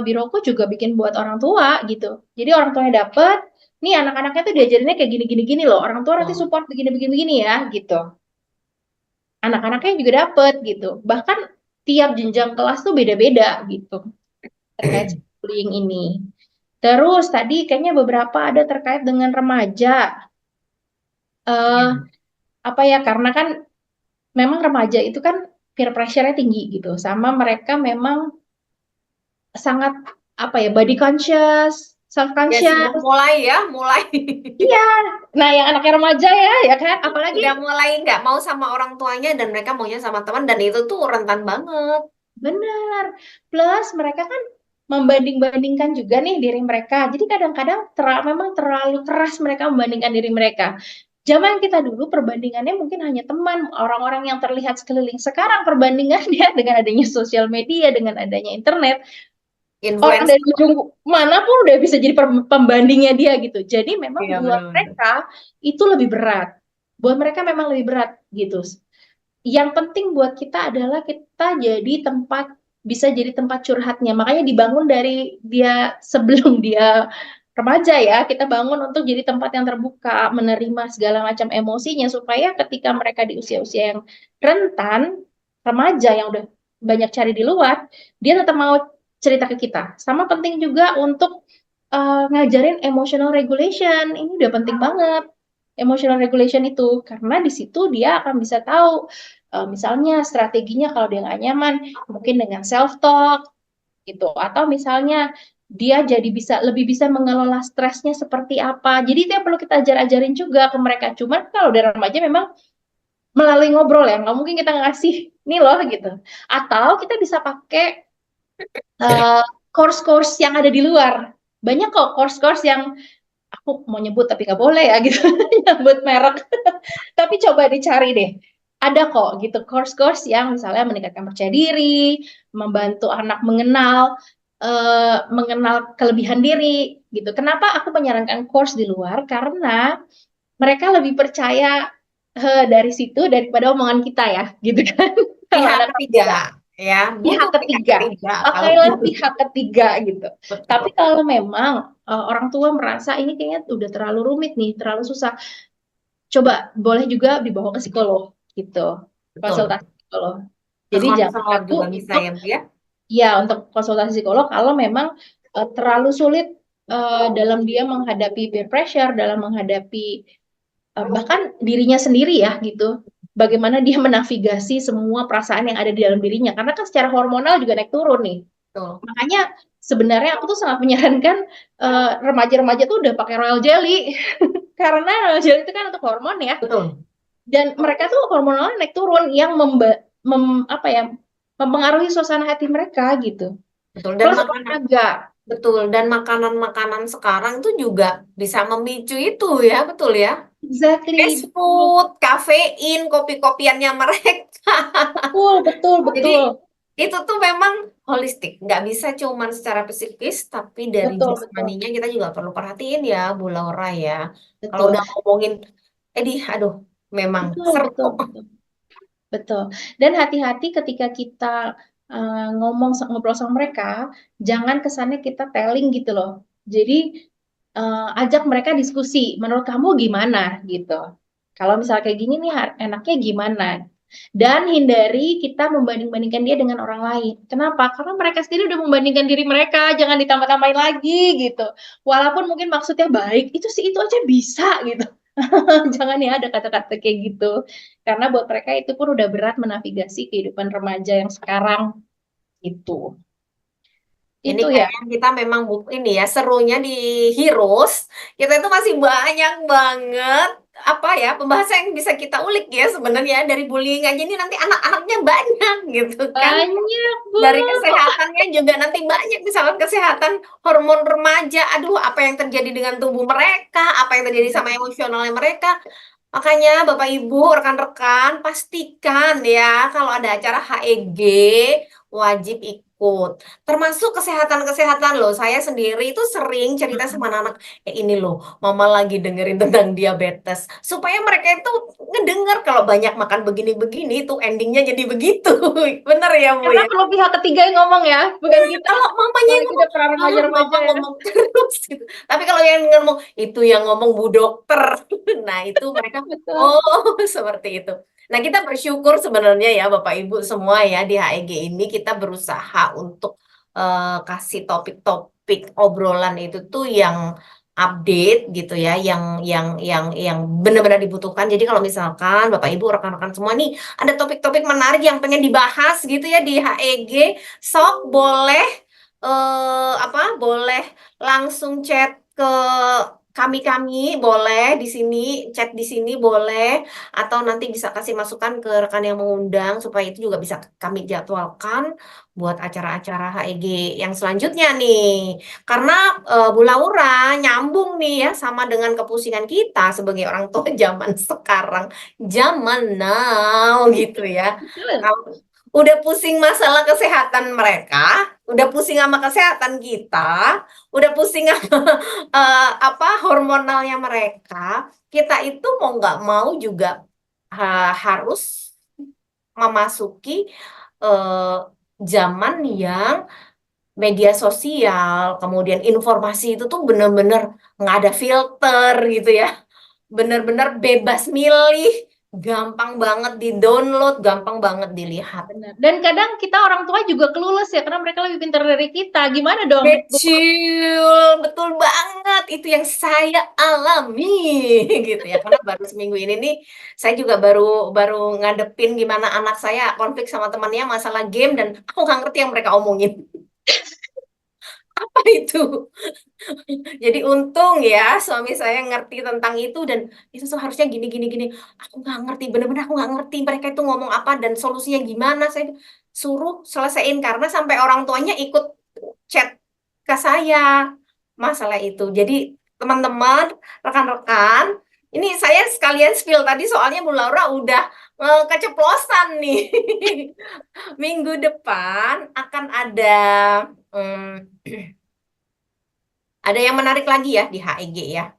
biroku juga bikin buat orang tua gitu. Jadi orang tuanya dapat, nih anak-anaknya tuh diajarinnya kayak gini-gini gini loh. Orang tua nanti Oh. support begini-begini begini ya gitu. Anak-anaknya juga dapat gitu. Bahkan tiap jenjang kelas tuh beda-beda gitu terkait bullying ini. Terus tadi kayaknya beberapa ada terkait dengan remaja. eh Iya. Apa ya? Karena kan memang remaja itu kan peer pressure-nya tinggi gitu. Sama mereka memang sangat apa ya, body conscious, self Ya sudah conscious. mulai ya, mulai. Iya. Nah, yang anaknya remaja ya kan, apalagi Sudah mulai nggak mau sama orang tuanya dan mereka maunya sama teman dan itu tuh rentan banget. benar. Plus mereka kan membanding-bandingkan juga nih diri mereka. Jadi kadang-kadang memang terlalu keras mereka membandingkan diri mereka. Zaman kita dulu perbandingannya mungkin hanya teman, orang-orang yang terlihat sekeliling. Sekarang perbandingannya dengan adanya sosial media, dengan adanya internet, orang Influencer. dari ujung manapun udah bisa jadi pembandingnya dia gitu. Jadi memang Iya, buat benar-benar. mereka itu lebih berat. Buat mereka memang lebih berat gitu. Yang penting buat kita adalah kita jadi tempat, bisa jadi tempat curhatnya. Makanya dibangun dari dia sebelum dia remaja ya, kita bangun untuk jadi tempat yang terbuka, menerima segala macam emosinya supaya ketika mereka di usia-usia yang rentan, remaja yang udah banyak cari di luar, dia tetap mau cerita ke kita. Sama penting juga untuk ngajarin emotional regulation. Ini udah penting banget. Emotional regulation itu karena di situ dia akan bisa tahu misalnya strateginya kalau dia nggak nyaman mungkin dengan self talk gitu, atau misalnya dia jadi bisa lebih bisa mengelola stresnya seperti apa. Jadi itu yang perlu kita ajarin juga ke mereka. Cuman kalau udah remaja memang melalui ngobrol ya, nggak mungkin kita ngasih nih loh gitu. Atau kita bisa pakai eh, course-course yang ada di luar. Banyak kok course-course yang aku mau nyebut tapi nggak boleh ya gitu, nyebut merek. Tapi coba dicari deh. Ada kok gitu course-course yang misalnya meningkatkan percaya diri, membantu anak mengenal kelebihan diri gitu. Kenapa aku menyarankan course di luar? Karena mereka lebih percaya dari situ daripada omongan kita ya, gitu kan. Kalau Pihak anak-anak ketiga, muda ya, pihak butuh pihak ketiga. ketiga kalau Pakailah gitu. pihak ketiga gitu. Tapi Betul, kalau memang orang tua merasa ini kayaknya udah terlalu rumit nih, terlalu susah, coba boleh juga dibawa ke psikolog gitu. betul. Konsultasi psikolog. Ke Jadi jangan konselor ragu juga bisa untuk ya, Bu ya. ya untuk konsultasi psikolog kalau memang terlalu sulit dalam dia menghadapi peer pressure, dalam menghadapi bahkan dirinya sendiri ya gitu. Bagaimana dia menavigasi semua perasaan yang ada di dalam dirinya. Karena kan secara hormonal juga naik turun nih. Betul, Makanya sebenarnya aku tuh sangat menyarankan remaja-remaja tuh udah pakai royal jelly. Karena royal jelly itu kan untuk hormon ya. betul, Dan mereka tuh hormonalnya naik turun yang apa ya, mempengaruhi suasana hati mereka gitu. betul. Dan Plus makanan, olahraga. betul. Dan makanan-makanan sekarang tuh juga bisa memicu itu ya, betul ya. Fast Exactly. food, kafein, kopi-kopiannya mereka. Betul, betul, Jadi betul. itu tuh memang holistik, nggak bisa cuman secara psikis, tapi dari Betul, betul. jasmaninya kita juga perlu perhatiin ya, Bu Laura ya. Kalau Betul. udah ngomongin, aduh, memang Betul, seru. betul, betul. Betul. Dan hati-hati ketika kita ngobrol sama mereka, jangan kesannya kita telling gitu loh. Jadi ajak mereka diskusi. Menurut kamu gimana gitu? Kalau misalnya kayak gini nih enaknya gimana? Dan hindari kita membanding-bandingkan dia dengan orang lain. Kenapa? Karena mereka sendiri udah membandingkan diri mereka. Jangan ditambah-tambahin lagi gitu. Walaupun mungkin maksudnya baik, itu sih itu aja bisa gitu. Jangan ya ada kata-kata kayak gitu. Karena buat mereka itu pun udah berat menavigasi kehidupan remaja yang sekarang itu. Ini Itu ya. kayaknya kita memang ini ya serunya di Heroes. Kita itu masih banyak banget apa ya pembahasan yang bisa kita ulik ya sebenarnya dari bullying aja ini nanti anak-anaknya banyak gitu kan. Banyak, Bu. Dari kesehatannya juga nanti banyak misalkan kesehatan hormon remaja. Aduh, apa yang terjadi dengan tubuh mereka, apa yang terjadi sama emosionalnya mereka. Makanya Bapak Ibu, rekan-rekan, pastikan ya kalau ada acara HEG wajib ikut. Termasuk kesehatan-kesehatan loh. Saya sendiri itu sering cerita sama anak-anak, ini loh, Mama lagi dengerin tentang diabetes. Supaya mereka itu ngedenger kalau banyak makan begini-begini tuh endingnya jadi begitu. Bener ya, Bu Karena ya? perlu pihak ketiga yang ngomong ya, bukan kita. Kalau mamanya yang Apalagi ngomong, udah para ah, remaja-remaja mama ya. ngomong terus gitu. Tapi kalau yang ngomong, itu yang ngomong Bu Dokter. Nah, itu mereka, Betul. oh seperti itu. Nah, kita bersyukur sebenarnya ya Bapak Ibu semua ya di HEG ini kita berusaha untuk kasih topik-topik obrolan itu tuh yang update gitu ya, yang benar-benar dibutuhkan. Jadi kalau misalkan Bapak Ibu rekan-rekan semua nih ada topik-topik menarik yang pengen dibahas gitu ya di HEG, sok boleh apa boleh langsung chat ke kami boleh di sini, chat di sini boleh, atau nanti bisa kasih masukan ke rekan yang mengundang supaya itu juga bisa kami jadwalkan buat acara-acara HEG yang selanjutnya nih. Karena Bu Laura nyambung nih ya sama dengan kepusingan kita sebagai orang tua zaman sekarang, zaman now gitu ya. Betul. Kalau udah pusing masalah kesehatan mereka, udah pusing sama kesehatan kita, udah pusing apa hormonalnya mereka, kita itu mau nggak mau juga harus memasuki eh, zaman yang media sosial, kemudian informasi itu tuh bener-bener nggak ada filter gitu ya, bener-bener bebas milih, gampang banget di-download, gampang banget dilihat. Benar. Dan kadang kita orang tua juga clueless ya, karena mereka lebih pintar dari kita. Gimana dong, Bu? Betul, betul banget. Itu yang saya alami gitu ya. Karena baru seminggu ini nih, saya juga baru baru ngadepin gimana anak saya konflik sama temannya masalah game dan aku nggak ngerti yang mereka omongin. Apa itu? Jadi untung ya suami saya ngerti tentang itu dan itu tuh harusnya gini gini gini. Aku nggak ngerti, bener-bener aku nggak ngerti mereka itu ngomong apa dan solusinya gimana. Saya suruh selesaiin karena sampai orang tuanya ikut chat ke saya masalah itu. Jadi teman-teman, rekan-rekan, ini saya sekalian spill tadi soalnya Bu Laura udah keceplosan nih. Minggu depan akan hmm, ada yang menarik lagi ya di HEG ya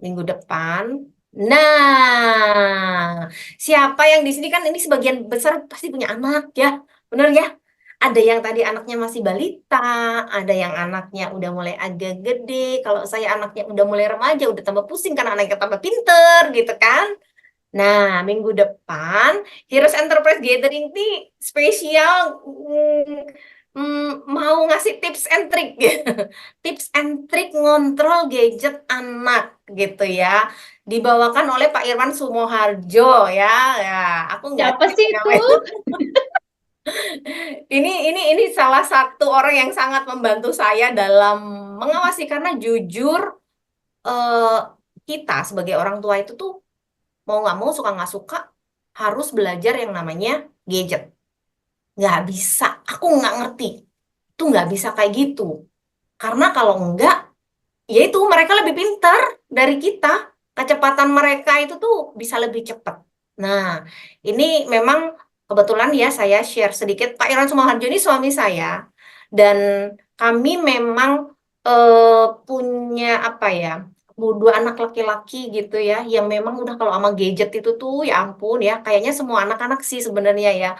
minggu depan. Nah, siapa yang di sini kan ini sebagian besar pasti punya anak ya, bener ya? Ada yang tadi anaknya masih balita, ada yang anaknya udah mulai agak gede. Kalau saya anaknya udah mulai remaja, udah tambah pusing karena anaknya tambah pinter gitu kan. Nah, minggu depan Heroes Enterprise Gathering ini spesial mau ngasih tips and trick tips and trick ngontrol gadget anak gitu ya. Dibawakan oleh Pak Irwan Sumoharjo ya. Ya, aku nggak Siapa tahu sih itu? namanya. Ini salah satu orang yang sangat membantu saya dalam mengawasi karena jujur eh, kita sebagai orang tua itu tuh mau nggak mau suka nggak suka harus belajar yang namanya gadget. Nggak bisa, aku nggak ngerti. Itu nggak bisa kayak gitu. Karena kalau enggak, ya itu mereka lebih pintar dari kita. Kecepatan mereka itu tuh bisa lebih cepat. Nah, ini memang kebetulan ya saya share sedikit. Pak Iran Sumoharjo ini suami saya. Dan kami memang punya apa ya, dua anak laki-laki gitu ya, yang memang udah kalau sama gadget itu tuh ya ampun ya, kayaknya semua anak-anak sih sebenarnya ya.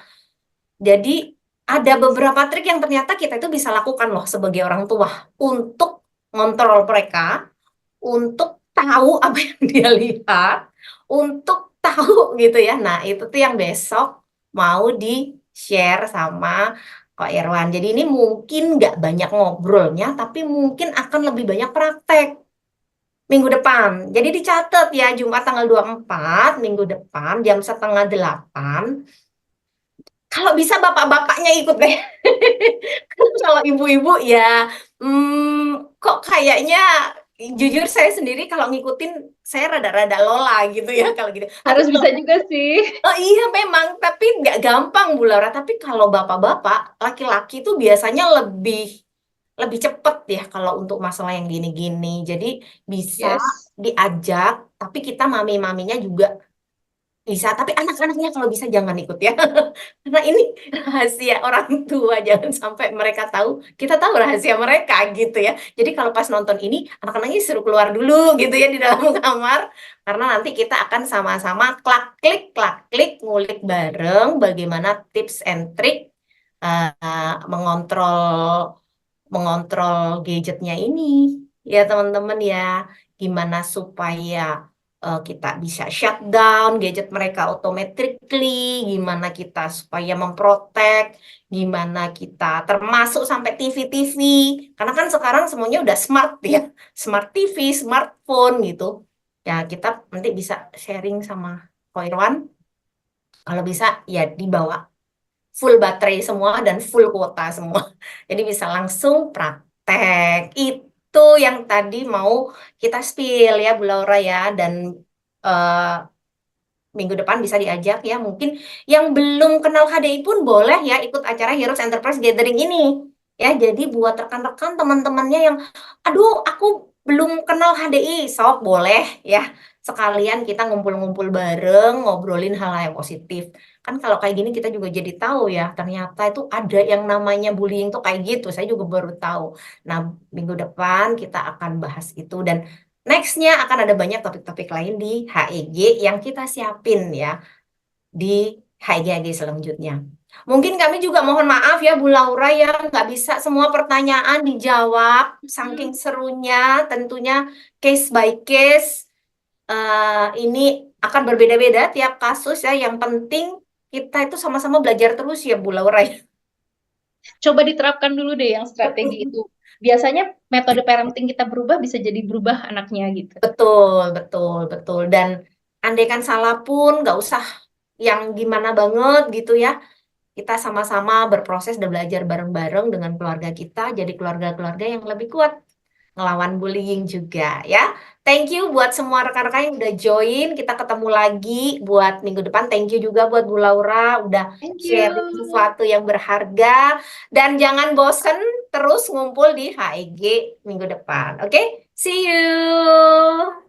Jadi ada beberapa trik yang ternyata kita itu bisa lakukan loh sebagai orang tua untuk ngontrol mereka, untuk tahu apa yang dia lihat, untuk tahu gitu ya. Nah, itu tuh yang besok mau di-share sama Kak Irwan. Jadi ini mungkin nggak banyak ngobrolnya, tapi mungkin akan lebih banyak praktek minggu depan. Jadi dicatat ya, Jumat tanggal 24 minggu depan jam 7:30. Kalau bisa bapak-bapaknya ikut deh. Kalau ibu-ibu ya, kok kayaknya jujur saya sendiri kalau ngikutin saya rada-rada lola gitu ya kalau gitu. Tapi Harus kalau bisa juga sih. oh iya memang, tapi nggak gampang Bu Laura. Tapi kalau bapak-bapak, laki-laki tuh biasanya lebih lebih cepet ya kalau untuk masalah yang gini-gini. Jadi bisa Yes. diajak, tapi kita mami-maminya juga bisa, tapi anak-anaknya kalau bisa jangan ikut ya. Karena ini rahasia orang tua, jangan sampai mereka tahu, kita tahu rahasia mereka gitu ya. Jadi kalau pas nonton ini, anak-anaknya suruh keluar dulu gitu ya di dalam kamar. Karena nanti kita akan sama-sama klak klik, ngulik bareng bagaimana tips and trick mengontrol mengontrol gadgetnya ini. Ya teman-teman ya, gimana supaya kita bisa shutdown gadget mereka automatically, gimana kita supaya memprotek, gimana kita termasuk sampai TV-TV, karena kan sekarang semuanya udah smart ya, smart TV, smartphone gitu. Ya kita nanti bisa sharing sama Ko Irwan, kalau bisa ya dibawa full baterai semua dan full kuota semua. Jadi bisa langsung praktek. Itu itu yang tadi mau kita spill ya Bu Laura ya. Dan eh, minggu depan bisa diajak ya. Mungkin yang belum kenal HDI pun boleh ya ikut acara Heroes Enterprise Gathering ini. Ya, jadi buat rekan-rekan teman-temannya yang, aduh, aku belum kenal HDI, sok boleh ya. Sekalian kita ngumpul-ngumpul bareng, ngobrolin hal-hal yang positif. Kan kalau kayak gini kita juga jadi tahu ya, ternyata itu ada yang namanya bullying tuh kayak gitu. Saya juga baru tahu. Nah, minggu depan kita akan bahas itu dan nextnya akan ada banyak topik-topik lain di HEG yang kita siapin ya di HEG selanjutnya. Mungkin kami juga mohon maaf ya Bu Laura ya nggak bisa semua pertanyaan dijawab saking Hmm. serunya tentunya case by case ini akan berbeda-beda tiap kasus ya. Yang penting kita itu sama-sama belajar terus ya Bu Laura ya. Coba diterapkan dulu deh yang strategi itu. Biasanya metode parenting kita berubah bisa jadi berubah anaknya gitu. Betul, betul, betul. Dan andaikan salah pun nggak usah yang gimana banget gitu ya. Kita sama-sama berproses dan belajar bareng-bareng dengan keluarga kita, jadi keluarga-keluarga yang lebih kuat ngelawan bullying juga ya. Thank you buat semua rekan-rekan yang udah join. Kita ketemu lagi buat minggu depan. Thank you juga buat Bu Laura udah Thank sharing you. sesuatu yang berharga. Dan jangan bosen terus ngumpul di HEG minggu depan. Oke? See you.